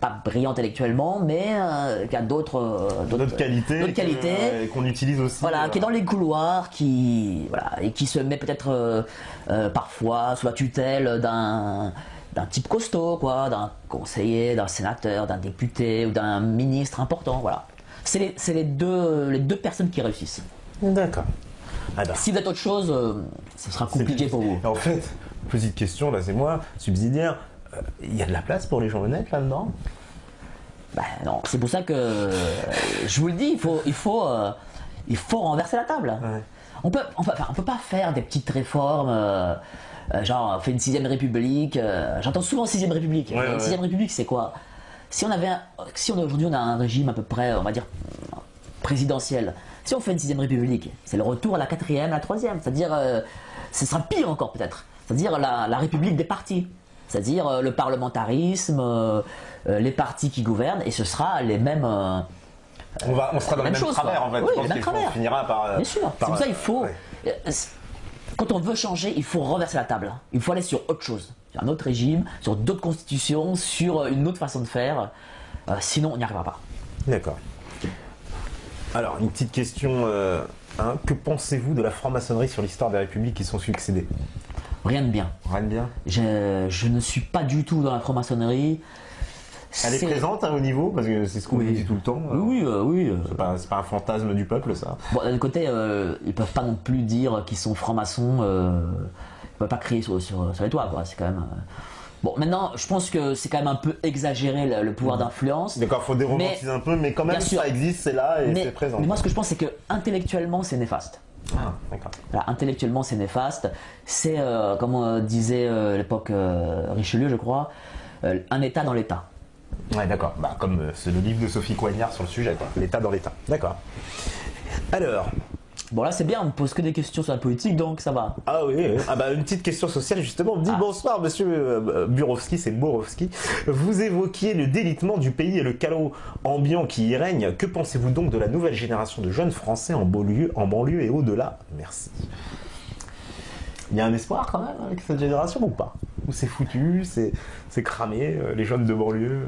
pas brillant intellectuellement, mais qui a d'autres qualités qu'on utilise aussi. Voilà, qui est dans les couloirs, et qui se met peut-être parfois sous la tutelle d'un type costaud, quoi, d'un conseiller, d'un sénateur, d'un député ou d'un ministre important. Voilà. C'est les deux personnes qui réussissent. D'accord. Si vous êtes autre chose, ce sera compliqué pour vous. En fait, petite question, là c'est moi, subsidiaire, il y a de la place pour les gens honnêtes là-dedans? Non, c'est pour ça que je vous le dis, il faut renverser la table. Ouais. On peut pas faire des petites réformes, genre on fait une 6ème République. J'entends souvent 6ème République. Une 6ème République, c'est quoi? Si aujourd'hui on a un régime à peu près, on va dire, présidentiel. Si on fait une 6ème République, c'est le retour à la 4ème, à la 3ème. C'est-à-dire, ce sera pire encore peut-être. C'est-à-dire la République des partis. C'est-à-dire le parlementarisme, les partis qui gouvernent, et ce sera les mêmes. On sera dans le même travers, en fait. Oui, le même travers. On finira par. Bien sûr. C'est pour ça qu'il faut. Quand on veut changer, il faut renverser la table. Il faut aller sur autre chose, sur un autre régime, sur d'autres constitutions, sur une autre façon de faire. Sinon, on n'y arrivera pas. D'accord. Alors, une petite question. Que pensez-vous de la franc-maçonnerie sur l'histoire des républiques qui sont succédées? Rien de bien. Rien de bien. Je ne suis pas du tout dans la franc-maçonnerie. Elle est présente au niveau, parce que c'est ce qu'on dit tout le temps. Oui. C'est pas un fantasme du peuple, ça. Bon, d'un côté, ils peuvent pas non plus dire qu'ils sont francs-maçons. Ils peuvent pas crier sur les toits, quoi. C'est quand même. Bon, maintenant, je pense que c'est quand même un peu exagéré le pouvoir d'influence. D'accord, il faut déromantiser un peu, mais quand même, ça existe, c'est là et c'est présent. Mais moi, ce que je pense, c'est que intellectuellement, c'est néfaste. Ah, d'accord. Voilà, intellectuellement, c'est néfaste. C'est, comme on disait à l'époque Richelieu, je crois, un État dans l'État. Ouais, d'accord. Comme c'est le livre de Sophie Coignard sur le sujet, quoi. L'État dans l'État. D'accord. Alors. Bon, là, c'est bien, on me pose que des questions sur la politique, donc ça va. Ah oui. Une petite question sociale, justement. On me dit bonsoir, monsieur Burowski, c'est Borowski. Vous évoquiez le délitement du pays et le chaos ambiant qui y règne. Que pensez-vous donc de la nouvelle génération de jeunes Français en banlieue et au-delà? Merci. Il y a un espoir quand même avec cette génération ou pas? Ou c'est foutu, c'est cramé, les jeunes de banlieue?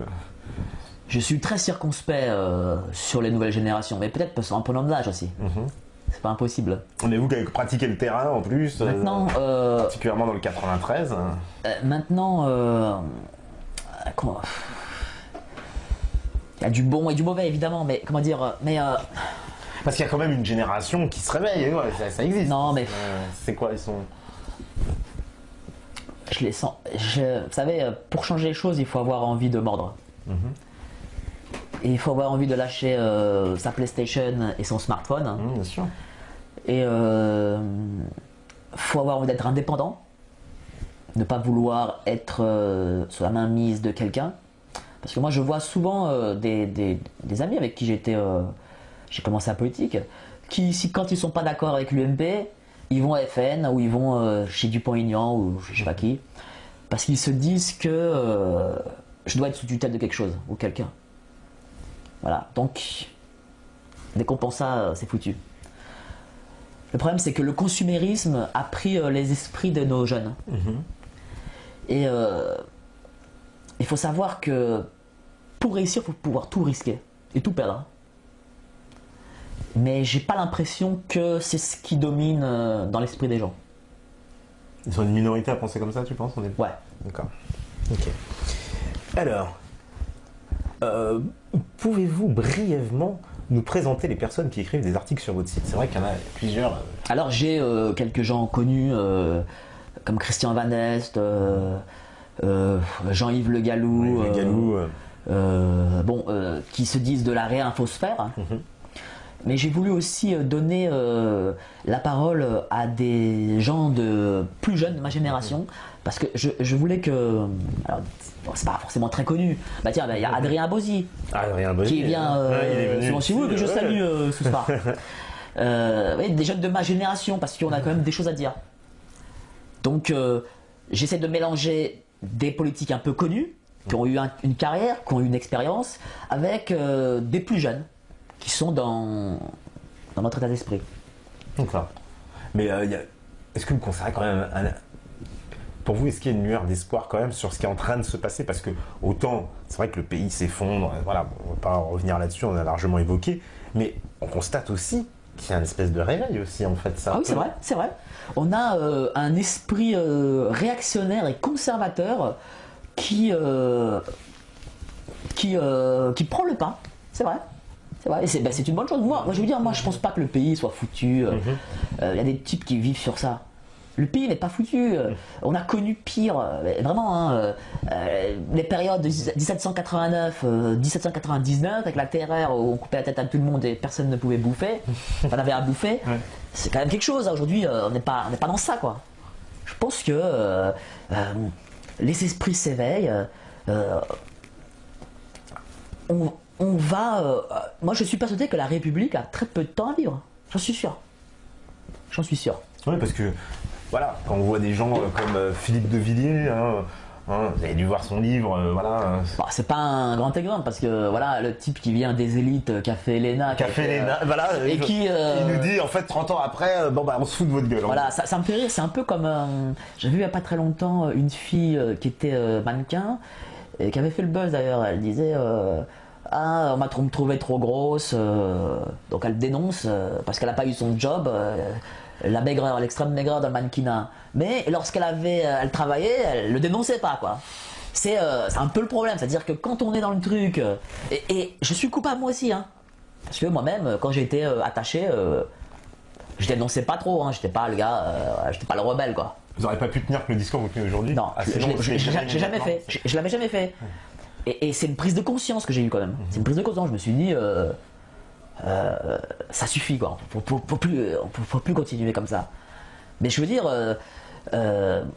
Je suis très circonspect sur les nouvelles générations, mais peut-être parce qu'un peu d'âge aussi. C'est pas impossible. Mais vous qui avez pratiqué le terrain en plus, maintenant, particulièrement dans le 93. Maintenant, comment... il y a du bon et du mauvais évidemment, mais comment dire, mais parce qu'il y a quand même une génération qui se réveille, ouais, ça existe. Non mais c'est quoi, ils sont... Je les sens. Vous savez, pour changer les choses, il faut avoir envie de mordre. Et il faut avoir envie de lâcher sa PlayStation et son smartphone. Bien sûr. Et faut avoir envie d'être indépendant, ne pas vouloir être sous la main mise de quelqu'un. Parce que moi, je vois souvent des amis avec qui j'ai commencé la politique, qui, quand ils sont pas d'accord avec l'UMP, ils vont à FN ou ils vont chez Dupont-Aignan ou je sais pas qui, parce qu'ils se disent que je dois être sous tutelle de quelque chose ou quelqu'un. Voilà, donc dès qu'on pense ça, c'est foutu. Le problème, c'est que le consumérisme a pris les esprits de nos jeunes. Et il faut savoir que pour réussir, il faut pouvoir tout risquer et tout perdre. Mais j'ai pas l'impression que c'est ce qui domine dans l'esprit des gens. Ils sont une minorité à penser comme ça, tu penses? Ouais. D'accord. Ok. Alors, pouvez-vous brièvement nous présenter les personnes qui écrivent des articles sur votre site? C'est vrai qu'il y en a plusieurs. Alors j'ai quelques gens connus comme Christian Van Est, Jean-Yves Le Gallou, qui se disent de la réinfosphère. Mais j'ai voulu aussi donner la parole à des gens plus jeunes de ma génération, parce que je voulais que... Alors, c'est pas forcément très connu. Bah tiens, il y a Adrien Bauzy, qui vient souvent chez vous, que je salue ce soir. Des jeunes de ma génération, parce qu'on a quand même des choses à dire. Donc j'essaie de mélanger des politiques un peu connus, qui ont eu une carrière, qui ont eu une expérience, avec des plus jeunes, qui sont dans notre état d'esprit. D'accord. Mais est-ce que vous considérez quand même... Pour vous, est-ce qu'il y a une lueur d'espoir quand même sur ce qui est en train de se passer? Parce que autant, c'est vrai que le pays s'effondre, voilà, on ne va pas revenir là-dessus, on a largement évoqué, mais on constate aussi qu'il y a une espèce de réveil aussi en fait. Ça oui, c'est vrai. On a un esprit réactionnaire et conservateur qui prend le pas, c'est vrai. Et c'est une bonne chose. Moi, je veux dire, je pense pas que le pays soit foutu. Il y a des types qui vivent sur ça. Le pays n'est pas foutu. On a connu pire. Vraiment, les périodes de 1789, 1799, avec la terreur où on coupait la tête à tout le monde et personne ne pouvait bouffer. On avait à bouffer. C'est quand même quelque chose. Aujourd'hui, on n'est pas dans ça, quoi. Je pense que les esprits s'éveillent. Moi, je suis persuadé que la République a très peu de temps à vivre. J'en suis sûr. Oui, parce que voilà, quand on voit des gens comme Philippe de Villiers, vous avez dû voir son livre, voilà. C'est pas un grand exemple parce que voilà, le type qui vient des élites, qui a fait ELENA, voilà, et qui il nous dit en fait 30 ans après, on se fout de votre gueule. Voilà, ça me fait rire. C'est un peu comme j'ai vu il y a pas très longtemps une fille qui était mannequin et qui avait fait le buzz d'ailleurs. Elle disait on m'a trouvé trop grosse, donc elle dénonce parce qu'elle n'a pas eu son job. La maigreur, l'extrême maigreur dans le mannequinat. Mais lorsqu'elle elle travaillait, elle le dénonçait pas, quoi. C'est un peu le problème, c'est-à-dire que quand on est dans le truc, et je suis coupable moi aussi, parce que moi-même, quand j'ai été attaché, je dénonçais pas trop, j'étais pas le gars, j'étais pas le rebelle, quoi. Vous n'aurez pas pu tenir le discours que vous tenez aujourd'hui? Non, j'ai jamais fait. Je l'avais jamais fait. Et c'est une prise de conscience que j'ai eue quand même. C'est une prise de conscience. Je me suis dit, ça suffit, quoi. Faut plus continuer comme ça. Mais je veux dire,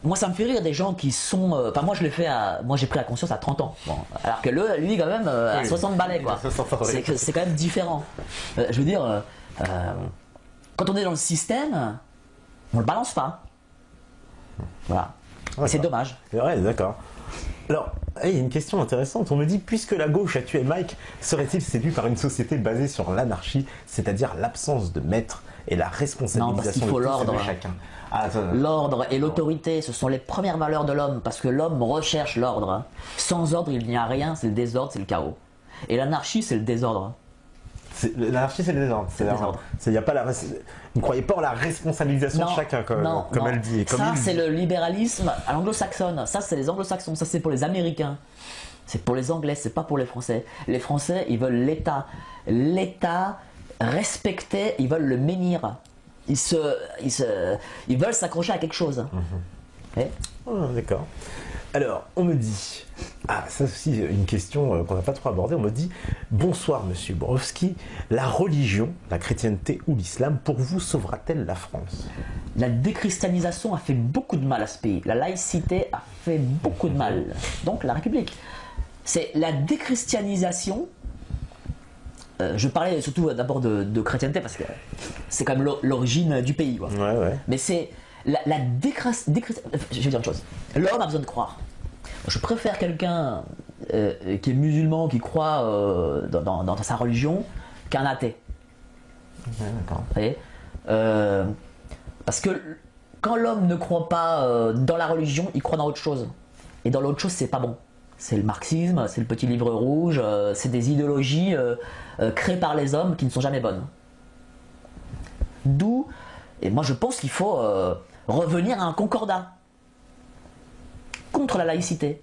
moi ça me fait rire des gens qui sont. Moi je l'ai fait moi j'ai pris la conscience à 30 ans. Bon, alors que lui quand même à 60 balais, quoi. C'est quand même différent. Je veux dire, quand on est dans le système, on le balance pas. Voilà. C'est dommage. Ouais, d'accord. Alors, il y a une question intéressante. On me dit, puisque la gauche a tué Mike, serait-il séduit par une société basée sur l'anarchie, c'est-à-dire l'absence de maître et la responsabilisation de tous et de chacun? L'ordre et l'autorité, ce sont les premières valeurs de l'homme, parce que l'homme recherche l'ordre. Sans ordre, il n'y a rien, c'est le désordre, c'est le chaos. Et l'anarchie, c'est le désordre. L'anarchie, c'est le désordre. Il y a pas la... Vous ne croyez pas en la responsabilisation de chacun, comme elle dit. Ça, c'est le libéralisme à l'anglo-saxonne. Ça, c'est les anglo-saxons. Ça, c'est pour les Américains. C'est pour les Anglais, c'est pas pour les Français. Les Français, ils veulent l'État. L'État respecté, ils veulent le menhir. Ils veulent s'accrocher à quelque chose. D'accord. Alors, on me dit, ça aussi une question qu'on n'a pas trop abordée, on me dit, bonsoir Monsieur Borowski, la religion, la chrétienté ou l'islam, pour vous, sauvera-t-elle la France? La déchristianisation a fait beaucoup de mal à ce pays. La laïcité a fait beaucoup de mal. Donc la République. C'est la déchristianisation. Je parlais surtout d'abord de chrétienté parce que c'est quand même l'origine du pays. Quoi. Ouais. Mais c'est la déchristianisation. Je vais dire une chose. L'homme a besoin de croire. Je préfère quelqu'un qui est musulman, qui croit dans sa religion, qu'un athée. Ouais, d'accord. Vous voyez parce que quand l'homme ne croit pas dans la religion, il croit dans autre chose. Et dans l'autre chose, c'est pas bon. C'est le marxisme, c'est le petit livre rouge, c'est des idéologies créées par les hommes qui ne sont jamais bonnes. D'où, et moi je pense qu'il faut revenir à un concordat contre la laïcité.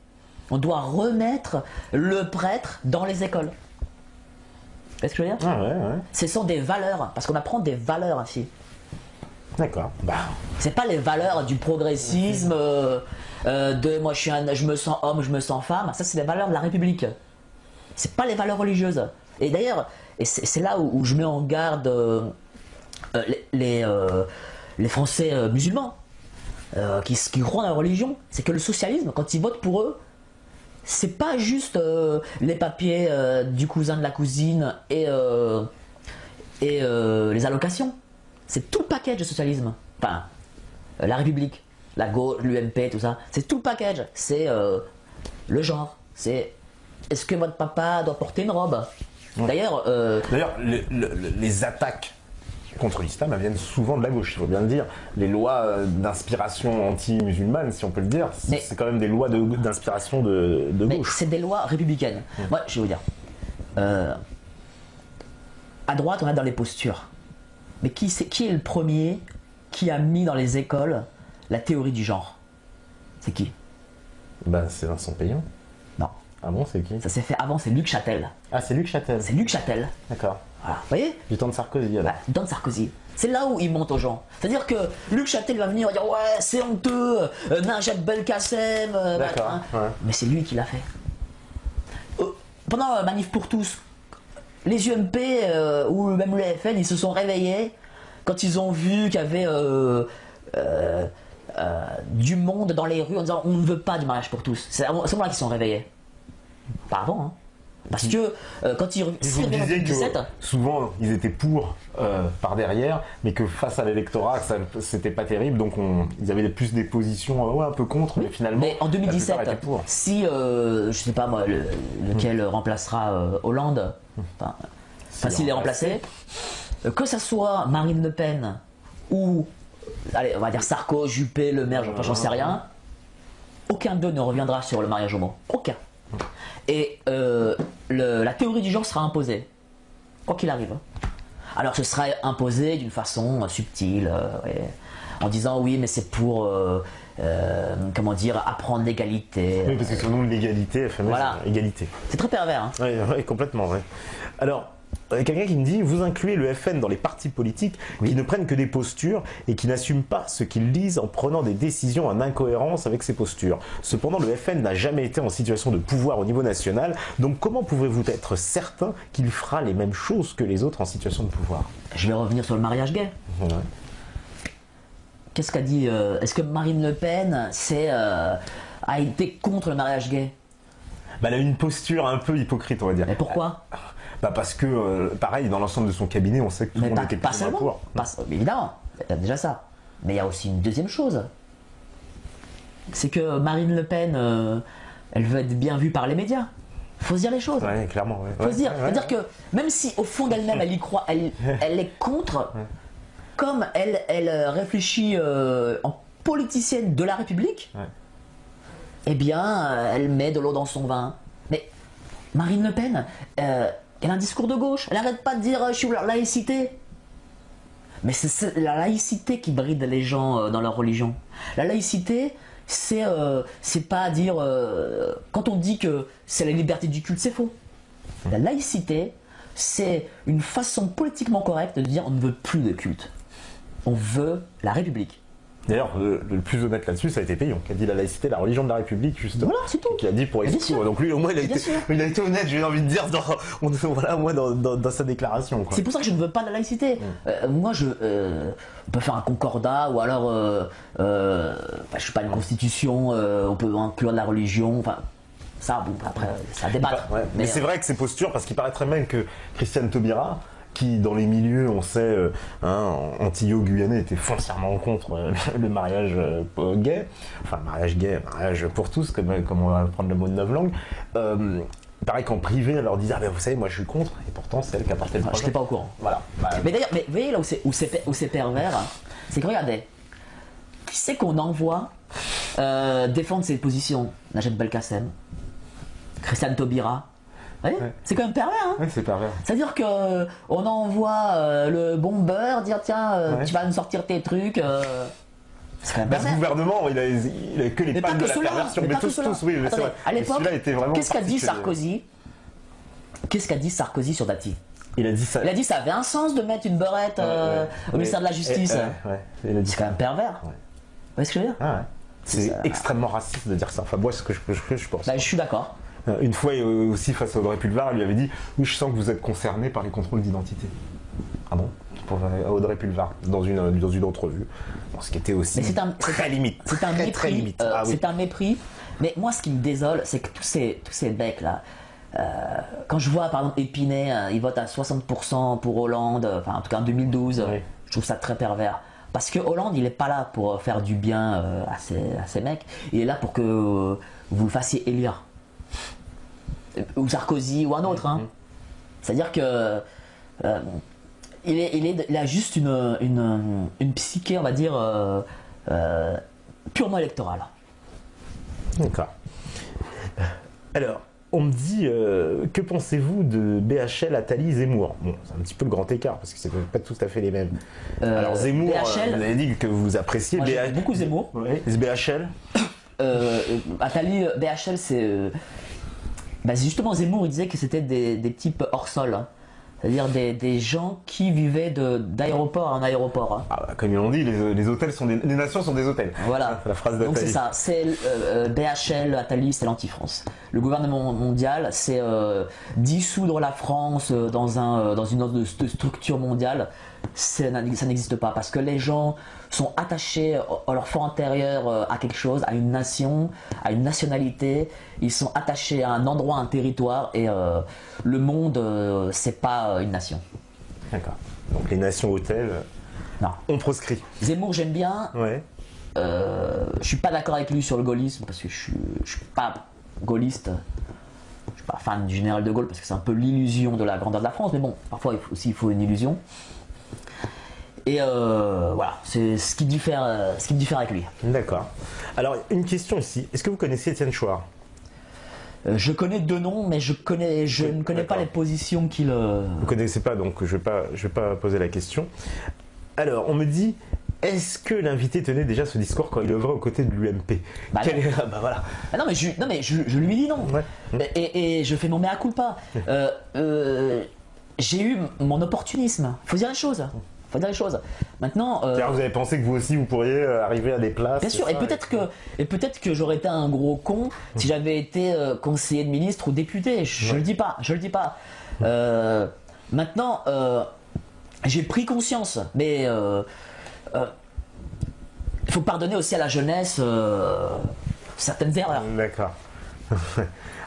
On doit remettre le prêtre dans les écoles. Vous voyez ce que je veux dire? Ouais. Ce sont des valeurs, parce qu'on apprend des valeurs ici. D'accord. C'est pas les valeurs du progressisme, de moi je me sens homme, je me sens femme. Ça, c'est les valeurs de la République. C'est pas les valeurs religieuses. Et d'ailleurs, c'est là où je mets en garde les Français musulmans qui croient dans la religion. C'est que le socialisme, quand ils votent pour eux, c'est pas juste les papiers du cousin de la cousine et les allocations. C'est tout le package de socialisme. Enfin, la République, la gauche, l'UMP, tout ça. C'est tout le package. C'est le genre. C'est est-ce que votre papa doit porter une robe? Ouais. D'ailleurs, les attaques contre l'islam, elles viennent souvent de la gauche, il faut bien le dire. Les lois d'inspiration anti-musulmane, si on peut le dire, c'est quand même des lois d'inspiration de gauche. C'est des lois républicaines. Moi, je vais vous dire. À droite, on a dans les postures. Mais qui est le premier qui a mis dans les écoles la théorie du genre? C'est qui? C'est Vincent Payon. Non. Ah bon, c'est qui? Ça s'est fait avant, c'est Luc Châtel. Ah, c'est Luc Châtel. C'est Luc Châtel. D'accord. Voilà. Vous voyez? Du temps de Sarkozy, alors. Du temps de Sarkozy. C'est là où il monte aux gens. C'est-à-dire que Luc Châtel va venir et dire ouais, c'est honteux, Najat Belkacem. D'accord. Ouais. Mais c'est lui qui l'a fait. Pendant Manif pour tous, les UMP ou même le FN, ils se sont réveillés quand ils ont vu qu'il y avait du monde dans les rues en disant on ne veut pas du mariage pour tous. C'est à ce moment-là qu'ils sont réveillés. Pas avant, hein. Parce que quand ils vous disiez que souvent ils étaient pour par derrière, mais que face à l'électorat, c'était pas terrible, donc ils avaient plus des positions un peu contre, mais finalement. Mais en 2017, si je sais pas moi, lequel remplacera Hollande, s'il est remplacé, que ça soit Marine Le Pen ou allez, on va dire Sarko, Juppé, Le Maire, j'en sais rien, aucun d'eux ne reviendra sur le mariage homo. Aucun. Et la théorie du genre sera imposée, quoi qu'il arrive. Alors ce sera imposé d'une façon subtile, en disant oui, mais c'est pour comment dire, apprendre l'égalité. Oui, parce que son nom de l'égalité, voilà. Égalité. C'est très pervers. Hein. Oui, complètement. Ouais. Alors, quelqu'un qui me dit, vous incluez le FN dans les partis politiques qui ne prennent que des postures et qui n'assument pas ce qu'ils disent en prenant des décisions en incohérence avec ces postures. Cependant, le FN n'a jamais été en situation de pouvoir au niveau national, donc comment pouvez-vous être certain qu'il fera les mêmes choses que les autres en situation de pouvoir? Je vais revenir sur le mariage gay. Ouais. Qu'est-ce qu'a dit est-ce que Marine Le Pen a été contre le mariage gay? Elle a une posture un peu hypocrite, on va dire. Mais pourquoi? Parce que, pareil, dans l'ensemble de son cabinet, on sait que tout le monde était plus ou moins pour. Évidemment, il y a déjà ça. Mais il y a aussi une deuxième chose. C'est que Marine Le Pen, elle veut être bien vue par les médias. Faut se dire les choses. Ouais, clairement. Faut se dire. C'est-à-dire que même si au fond d'elle-même elle y croit, elle est contre, comme elle réfléchit en politicienne de la République, eh bien elle met de l'eau dans son vin. Mais Marine Le Pen, elle a un discours de gauche. Elle n'arrête pas de dire je suis pour la laïcité. Mais c'est la laïcité qui bride les gens dans leur religion. La laïcité, c'est pas dire quand on dit que c'est la liberté du culte, c'est faux. La laïcité, c'est une façon politiquement correcte de dire on ne veut plus de culte, on veut la République. D'ailleurs, le plus honnête là-dessus, ça a été Payon, qui a dit la laïcité, la religion de la République, justement. Voilà, c'est tout. Qui a dit pour exclure. Donc lui, au moins, il a été honnête, j'ai envie de dire, dans sa déclaration. Quoi. C'est pour ça que je ne veux pas de la laïcité. Moi, on peut faire un concordat, ou alors, je sais pas, une constitution, on peut inclure de la religion, enfin... Ça, bon, après, ça débat. Mais c'est vrai que ces postures, parce qu'il paraîtrait même que Christiane Taubira, qui dans les milieux, on sait, antillais-guyanais, était foncièrement contre le mariage gay, enfin mariage gay, mariage pour tous, comme on va prendre le mot de novlangue. Pareil qu'en privé, elle leur disait ah ben vous savez, moi je suis contre, et pourtant c'est elle qui a porté le projet. Je n'étais pas au courant. Voilà. Mais d'ailleurs, vous voyez là où c'est pervers, c'est que regardez, qui c'est qu'on envoie défendre ses positions? Najat Belkacem, Christiane Taubira. C'est quand même pervers, hein. Oui, c'est pervers. C'est-à-dire que on envoie le bombeur dire tiens, tu vas me sortir tes trucs. C'est quand même pervers. Ce gouvernement, il a que les pannes de la perversion, mais tous, oui, mais c'est vrai. À l'époque, qu'est-ce qu'a dit particulier. Sarkozy? Qu'est-ce qu'a dit Sarkozy sur Dati? Il a dit ça avait un sens de mettre une beurette au ministère de la Justice. Il a dit c'est quand même pervers. Vous voyez ce que je veux dire? C'est extrêmement raciste de dire ça. Enfin, moi, ce que je pense. Je suis d'accord. Une fois aussi face à Audrey Pulvar, elle lui avait dit oui, je sens que vous êtes concerné par les contrôles d'identité. Ah bon? Pour Audrey Pulvar dans une entrevue. Bon, ce qui était aussi très limite. C'est un mépris. Très limite. C'est un mépris. Mais moi, ce qui me désole, c'est que tous ces mecs là. Quand je vois par exemple Épinay, il vote à 60% pour Hollande, enfin en tout cas en 2012, je trouve ça très pervers. Parce que Hollande, il n'est pas là pour faire du bien à ces mecs, il est là pour que vous le fassiez élire. Ou Sarkozy ou un autre. Hein. C'est-à-dire que il a juste une psyché, on va dire, purement électorale. D'accord. Alors, on me dit, que pensez-vous de BHL, Attali, Zemmour? Bon, c'est un petit peu le grand écart, parce que c'est pas tout à fait les mêmes. Alors Zemmour, BHL, vous avez dit que vous appréciez. Moi, j'aime beaucoup Zemmour. BHL Attali, BHL, c'est... justement, Zemmour, il disait que c'était des types hors sol. Hein. C'est-à-dire des gens qui vivaient d'aéroport en aéroport. Hein. Comme ils l'ont dit, les hôtels sont les nations sont des hôtels. Voilà. C'est la phrase d'Attali. Donc c'est ça. C'est BHL, Attali, c'est l'anti-France. Le gouvernement mondial, c'est dissoudre la France dans une autre structure mondiale. Ça n'existe pas parce que les gens sont attachés à leur fort intérieur à quelque chose, à une nation, à une nationalité. Ils sont attachés à un endroit, un territoire et le monde, c'est pas une nation. D'accord. Donc les nations hôtels, on proscrit. Zemmour, j'aime bien. Ouais. Je suis pas d'accord avec lui sur le gaullisme parce que je suis pas gaulliste. Je suis pas fan du général de Gaulle parce que c'est un peu l'illusion de la grandeur de la France. Mais bon, parfois il faut une illusion. Et voilà, c'est ce qui diffère avec lui. D'accord. Alors, une question ici. Est-ce que vous connaissez Étienne Chouard? Je connais deux noms, mais je ne connais pas les positions qu'il... Vous ne connaissez pas, donc je vais pas poser la question. Alors, on me dit, est-ce que l'invité tenait déjà ce discours quand il œuvrait aux côtés de l'UMP? Voilà. Non, mais je lui dis non. Ouais. Et je fais mon mea culpa. J'ai eu mon opportunisme. Il faut dire les choses. Maintenant, vous avez pensé que vous aussi vous pourriez arriver à des places? Bien sûr, et peut-être que j'aurais été un gros con si j'avais été conseiller de ministre ou député. Je le dis pas. Maintenant, j'ai pris conscience, mais il faut pardonner aussi à la jeunesse certaines erreurs. D'accord.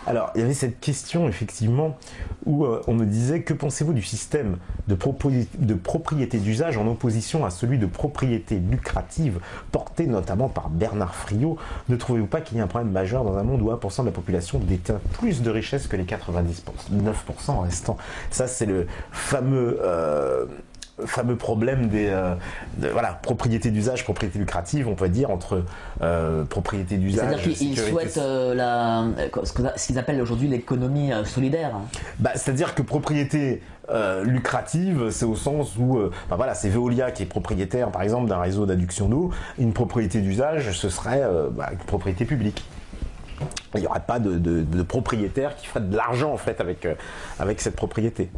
Alors, il y avait cette question, effectivement, où on me disait, que pensez-vous du système de propriété d'usage en opposition à celui de propriété lucrative, porté notamment par Bernard Friot? Ne trouvez-vous pas qu'il y a un problème majeur dans un monde où 1% de la population détient plus de richesses que les 99% restants? Ça, c'est le fameux problème des voilà, propriété d'usage, propriété lucrative, on peut dire, entre propriété d'usage. C'est-à-dire qu'ils souhaitent ce qu'ils appellent aujourd'hui l'économie solidaire. Bah, c'est-à-dire que propriété lucrative, c'est au sens où bah voilà, c'est Veolia qui est propriétaire, par exemple, d'un réseau d'adduction d'eau. Une propriété d'usage, ce serait une propriété publique. Il n'y aurait pas de propriétaire qui ferait de l'argent en fait avec cette propriété.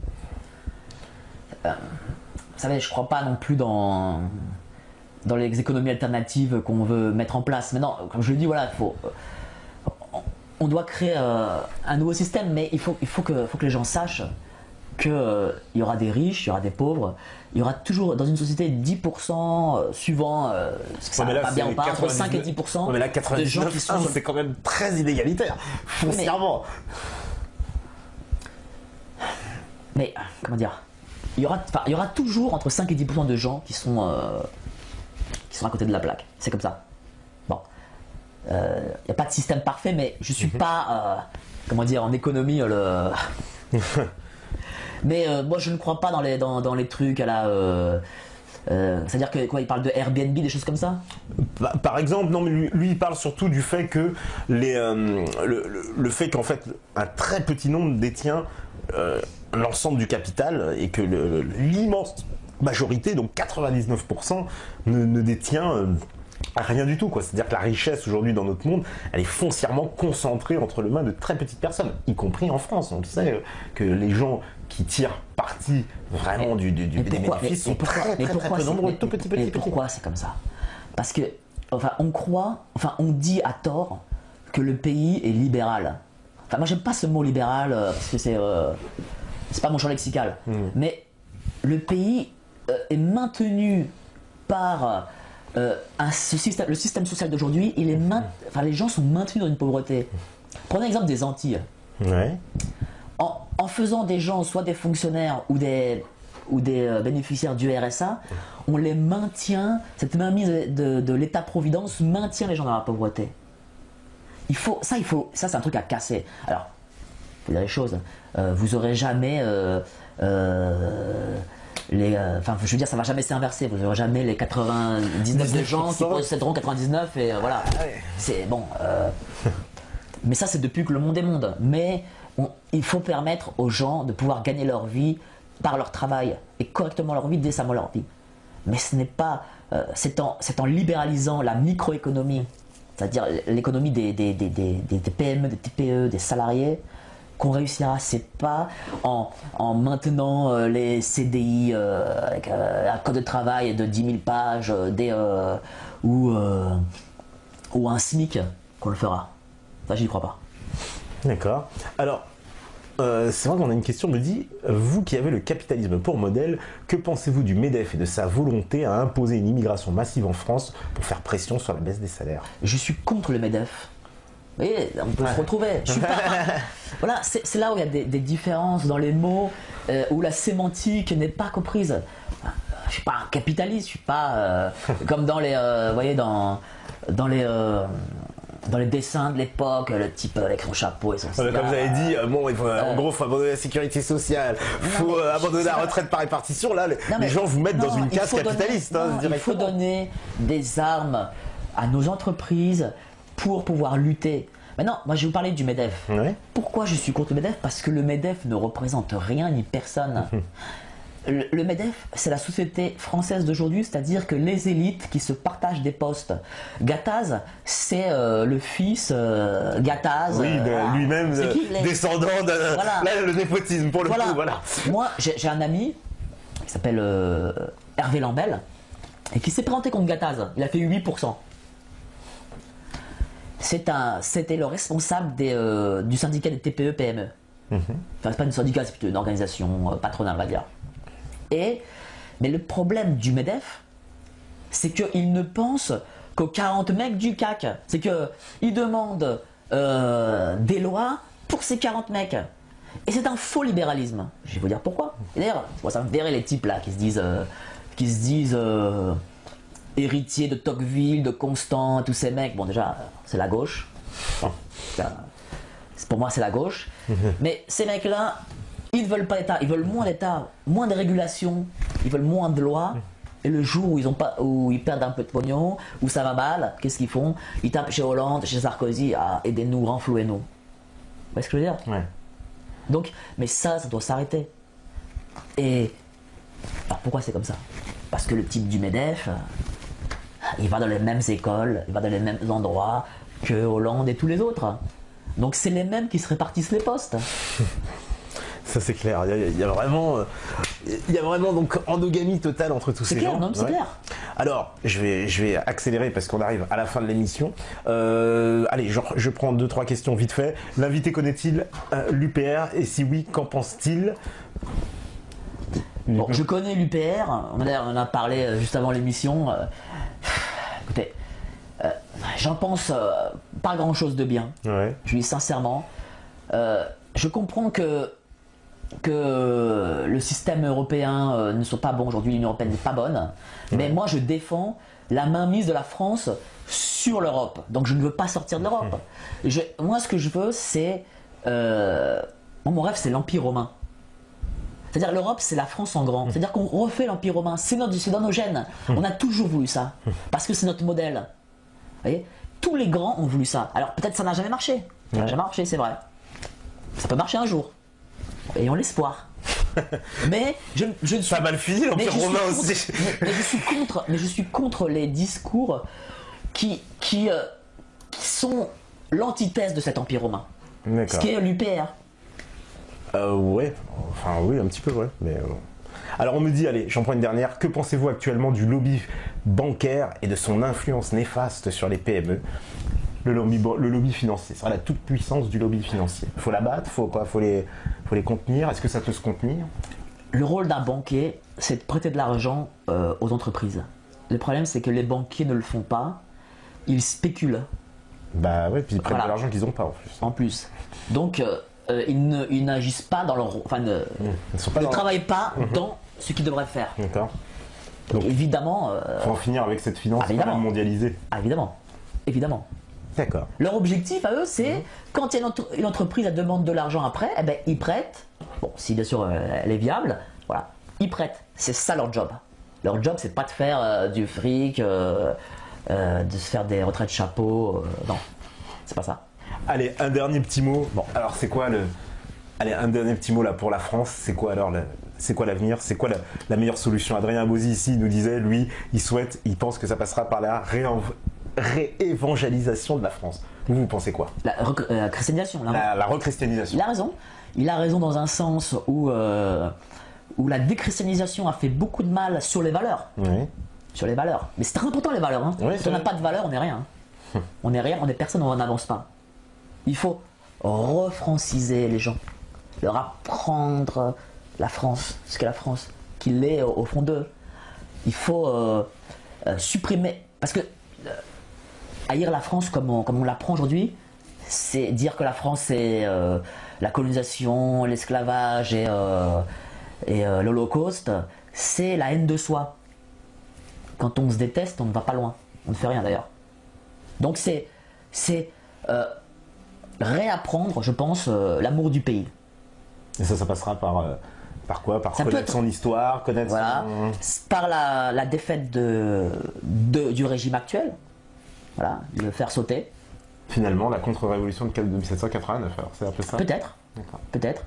Vous savez, je ne crois pas non plus dans les économies alternatives qu'on veut mettre en place. Maintenant, comme je le dis, voilà, on doit créer un nouveau système, mais il faut que les gens sachent qu'il y aura des riches, il y aura des pauvres, il y aura toujours dans une société 10% suivant ce que ça va pas bien ou pas, entre 5 et 10% mais là, de gens qui sont... c'est quand même très inégalitaire, foncièrement. Mais comment dire, il y aura toujours entre 5 et 10% de gens qui sont à côté de la plaque. C'est comme ça. Bon. Il n'y a pas de système parfait, mais je ne suis pas, comment dire, en économie, mais moi, je ne crois pas dans les trucs à la... c'est-à-dire que quoi, il parle de Airbnb, des choses comme ça? Par exemple, non, mais lui il parle surtout du fait que le fait qu'en fait un très petit nombre détient l'ensemble du capital et que l'immense majorité, donc 99%, ne détient rien du tout, quoi. C'est-à-dire que la richesse aujourd'hui dans notre monde, elle est foncièrement concentrée entre les mains de très petites personnes, y compris en France. On le sait que les gens qui tirent parti vraiment des bénéfices sont très nombreux, tout petit. Pourquoi c'est comme ça? Parce que, on dit à tort que le pays est libéral. Enfin, moi j'aime pas ce mot libéral parce que c'est pas mon champ lexical. Mais le pays est maintenu par le système social d'aujourd'hui. Les gens sont maintenus dans une pauvreté. Prenez l'exemple des Antilles. Ouais. En faisant des gens soit des fonctionnaires ou des bénéficiaires du RSA, on les maintient, cette mainmise de l'État-providence maintient les gens dans la pauvreté. Ça c'est un truc à casser. Alors, il faut dire les choses. Vous aurez jamais je veux dire, ça va jamais s'inverser. Vous n'aurez jamais les 99 de gens qui posséderont 99 et voilà. C'est bon. Mais ça, c'est depuis que le monde est monde. Mais il faut permettre aux gens de pouvoir gagner leur vie par leur travail et correctement leur vie, décemment leur vie. Mais ce n'est pas. C'est en libéralisant la microéconomie, c'est-à-dire l'économie des PME, des TPE, des salariés, qu'on réussira. C'est pas en maintenant les CDI avec un code de travail de 10 000 pages ou un SMIC qu'on le fera. Ça, j'y crois pas. D'accord. Alors, c'est vrai qu'on a une question, on me dit, vous qui avez le capitalisme pour modèle, que pensez-vous du MEDEF et de sa volonté à imposer une immigration massive en France pour faire pression sur la baisse des salaires? Je suis contre le MEDEF. Vous voyez, on peut se retrouver. Je suis pas... Voilà, c'est là où il y a des différences dans les mots, où la sémantique n'est pas comprise. Je suis pas un capitaliste, je suis pas comme dans les, vous voyez, dans les dessins de l'époque, le type avec son chapeau et son cigare. Comme vous avez dit, en gros, il faut abandonner la sécurité sociale, il faut abandonner la retraite par répartition. Là, les gens vous mettent dans une case capitaliste. Il faut donner des armes à nos entreprises pour pouvoir lutter. Maintenant, moi je vais vous parler du MEDEF. Ouais. Pourquoi je suis contre le MEDEF? Parce que le MEDEF ne représente rien ni personne. Le MEDEF, c'est la société française d'aujourd'hui, c'est-à-dire que les élites qui se partagent des postes. Gattaz, c'est le fils Gattaz. Oui, lui-même, descendant de voilà. Là, le népotisme, pour le coup. Voilà. Moi, j'ai un ami qui s'appelle Hervé Lambel et qui s'est présenté contre Gattaz. Il a fait 8%. C'était le responsable du syndicat des TPE-PME. Enfin, c'est pas un syndicat, c'est plutôt une organisation patronale, on va dire. Mais le problème du MEDEF, c'est qu'il ne pense qu'aux 40 mecs du CAC. C'est qu'il demande des lois pour ces 40 mecs. Et c'est un faux libéralisme. Je vais vous dire pourquoi. Et d'ailleurs, moi, ça me verrait les types là qui se disent héritiers de Tocqueville, de Constant, tous ces mecs. Bon, déjà, c'est la gauche. Bon, pour moi, c'est la gauche. Mais ces mecs-là, ils ne veulent pas d'État. Ils veulent moins d'État, moins de régulation. Ils veulent moins de lois. Et le jour où ils perdent un peu de pognon, où ça va mal, qu'est-ce qu'ils font? Ils tapent chez Hollande, chez Sarkozy, aidez-nous, renflouez-nous. Vous voyez ce que je veux dire? Ouais. Donc, mais ça doit s'arrêter. Et alors pourquoi c'est comme ça? Parce que le type du MEDEF, il va dans les mêmes écoles, il va dans les mêmes endroits que Hollande et tous les autres. Donc c'est les mêmes qui se répartissent les postes. Ça c'est clair, il y a vraiment donc endogamie totale entre tous ces clair, gens. Non, c'est clair. Alors, je vais accélérer parce qu'on arrive à la fin de l'émission. Allez, je prends 2-3 questions vite fait. L'invité connaît-il l'UPR et si oui, qu'en pense-t-il? Bon, je connais l'UPR, on en a parlé juste avant l'émission. Écoutez, j'en pense pas grand-chose de bien. Ouais. Je dis sincèrement. Je comprends que le système européen ne soit pas bon aujourd'hui, l'Union européenne n'est pas bonne, mais moi je défends la mainmise de la France sur l'Europe, donc je ne veux pas sortir de l'Europe. Moi ce que je veux c'est, mon rêve c'est l'Empire romain, c'est-à-dire l'Europe c'est la France en grand, c'est-à-dire qu'on refait l'Empire romain, c'est dans nos gènes, on a toujours voulu ça, parce que c'est notre modèle. Vous voyez, tous les grands ont voulu ça, alors peut-être ça n'a jamais marché, c'est vrai, ça peut marcher un jour. Ayons l'espoir. Mais je ne suis ça a mal fini l'Empire romain aussi. Mais je suis contre les discours qui sont l'antithèse de cet Empire romain. Ce qui est l'UPR. Ouais, enfin oui, un petit peu, ouais. Mais, alors on me dit, allez, j'en prends une dernière. Que pensez-vous actuellement du lobby bancaire et de son influence néfaste sur les PME? Le lobby financier, ce sera la toute-puissance du lobby financier. Faut la battre, faut les contenir. Est-ce que ça peut se contenir? Le rôle d'un banquier, c'est de prêter de l'argent aux entreprises. Le problème, c'est que les banquiers ne le font pas. Ils spéculent. Bah ouais, puis ils prennent de l'argent qu'ils n'ont pas en plus. En plus. Donc, ils n'agissent pas dans leur... Enfin, ne travaillent pas dans ce qu'ils devraient faire. D'accord. Donc, évidemment... faut en finir avec cette finance mondialisée. Ah, évidemment. Évidemment. D'accord. Leur objectif à eux, c'est quand il y a une entreprise elle demande de l'argent après, eh ben, ils prêtent. Bon, si bien sûr elle est viable, voilà, ils prêtent. C'est ça leur job. Leur job, c'est pas de faire du fric, de se faire des retraites chapeau. Non, c'est pas ça. Allez, un dernier petit mot. Bon, alors c'est quoi Allez, un dernier petit mot là pour la France. C'est quoi alors c'est quoi l'avenir? C'est quoi la meilleure solution? Adrien Abosi ici nous disait, lui, il pense que ça passera par la réévangélisation de la France. Vous pensez quoi? La christianisation. La rechristianisation. Il a raison. Il a raison dans un sens où la déchristianisation a fait beaucoup de mal sur les valeurs. Oui. Sur les valeurs. Mais c'est très important les valeurs. Hein. Oui, si on n'a pas de valeurs, on n'est rien. On n'est rien, on est personne, on n'avance pas. Il faut refranciser les gens. Leur apprendre la France, ce qu'est la France, qu'il est au fond d'eux. Il faut supprimer. Parce que haïr la France comme on l'apprend aujourd'hui, c'est dire que la France c'est la colonisation, l'esclavage et l'Holocauste, c'est la haine de soi. Quand on se déteste, on ne va pas loin. On ne fait rien d'ailleurs. Donc c'est réapprendre, je pense, l'amour du pays. Et ça passera par quoi? Par connaître son histoire, connaître voilà, par la défaite du régime actuel. Voilà, le faire sauter. Finalement, la contre-révolution de 1789, alors c'est un peu ça? Peut-être. Peut-être.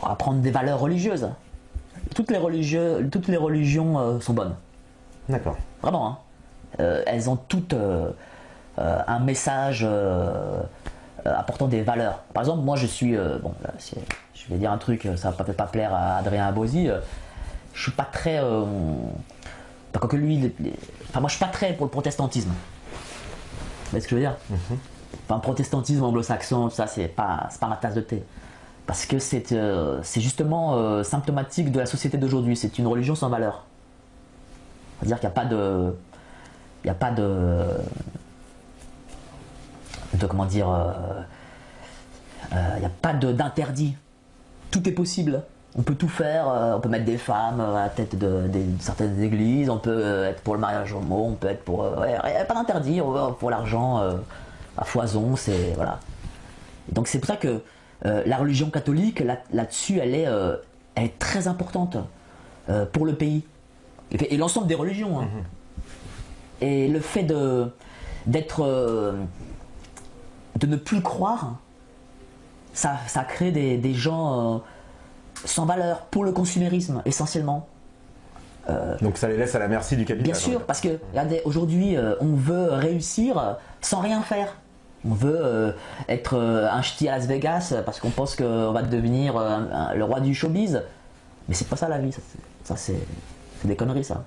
Apprendre des valeurs religieuses. Toutes les religions sont bonnes. D'accord. Vraiment. Hein. Elles ont toutes un message apportant des valeurs. Par exemple, moi je suis... bon, là, je vais dire un truc, ça va peut-être pas plaire à Adrien Abosi. Je suis pas très... quoique lui... Enfin, moi je suis pas très pour le protestantisme. Vous voyez ce que je veux dire? Enfin, protestantisme anglo-saxon, ça c'est pas ma tasse de thé. Parce que c'est justement symptomatique de la société d'aujourd'hui. C'est une religion sans valeur. C'est-à-dire qu'il n'y a pas de comment dire, il n'y a pas d'interdit. Tout est possible. On peut tout faire. On peut mettre des femmes à la tête de certaines églises. On peut être pour le mariage homo. On peut être pour. Il n'y a pas d'interdit. Pour l'argent à foison. C'est voilà. Et donc c'est pour ça que la religion catholique là-dessus, elle est très importante pour le pays et l'ensemble des religions. Hein. Et le fait de ne plus croire, ça crée des gens sans valeur pour le consumérisme essentiellement. Donc ça les laisse à la merci du capital. Bien sûr, parce que regardez, aujourd'hui on veut réussir sans rien faire. On veut être un ch'ti à Las Vegas parce qu'on pense qu'on va devenir le roi du showbiz. Mais c'est pas ça la vie, ça c'est des conneries ça.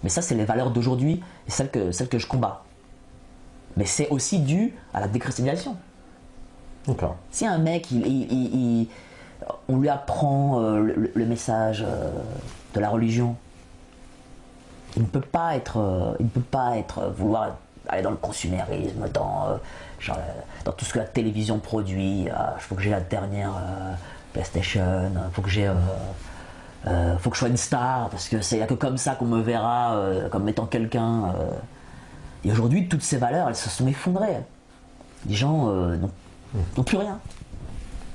Mais ça c'est les valeurs d'aujourd'hui et celles que je combats. Mais c'est aussi dû à la déchristianisation. D'accord. Si un mec, on lui apprend le message de la religion, il ne peut pas vouloir aller dans le consumérisme, dans tout ce que la télévision produit. Il faut que j'ai la dernière PlayStation, faut que je sois une star, parce que c'est que comme ça qu'on me verra comme étant quelqu'un. Et aujourd'hui, toutes ces valeurs, elles se sont effondrées. Les gens n'ont plus rien.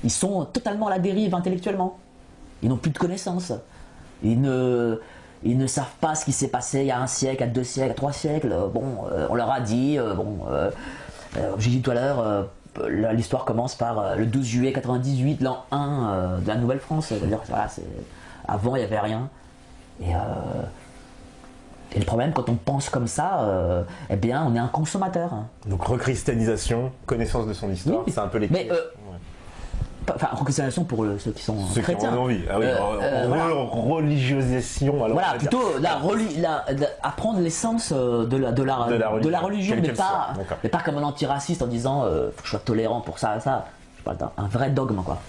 Ils sont totalement à la dérive intellectuellement. Ils n'ont plus de connaissances. Ils ne savent pas ce qui s'est passé il y a 1 siècle, à 2 siècles, à 3 siècles. On leur a dit, j'ai dit tout à l'heure, l'histoire commence par le 12 juillet 98, l'an 1 de la Nouvelle-France. C'est-à-dire, voilà, avant, il n'y avait rien. Et le problème, quand on pense comme ça, eh bien, on est un consommateur. Donc rechristianisation, connaissance de son histoire, oui. C'est un peu les clés. Enfin, rechristianisation pour ceux qui sont ceux chrétiens. Qui en ont envie. Ah oui, voilà. Religiosation. Alors, voilà, plutôt apprendre l'essence de la religion, mais pas comme un antiraciste en disant faut que je sois tolérant pour ça, ça. Je parle d'un vrai dogme, quoi.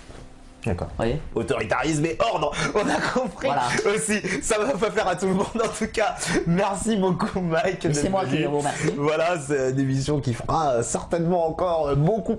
D'accord. Oui. Autoritarisme et ordre, on a compris voilà. Aussi. Ça va pas faire à tout le monde en tout cas. Merci beaucoup Mike. C'est moi qui vous remercie. Voilà, c'est une émission qui fera certainement encore beaucoup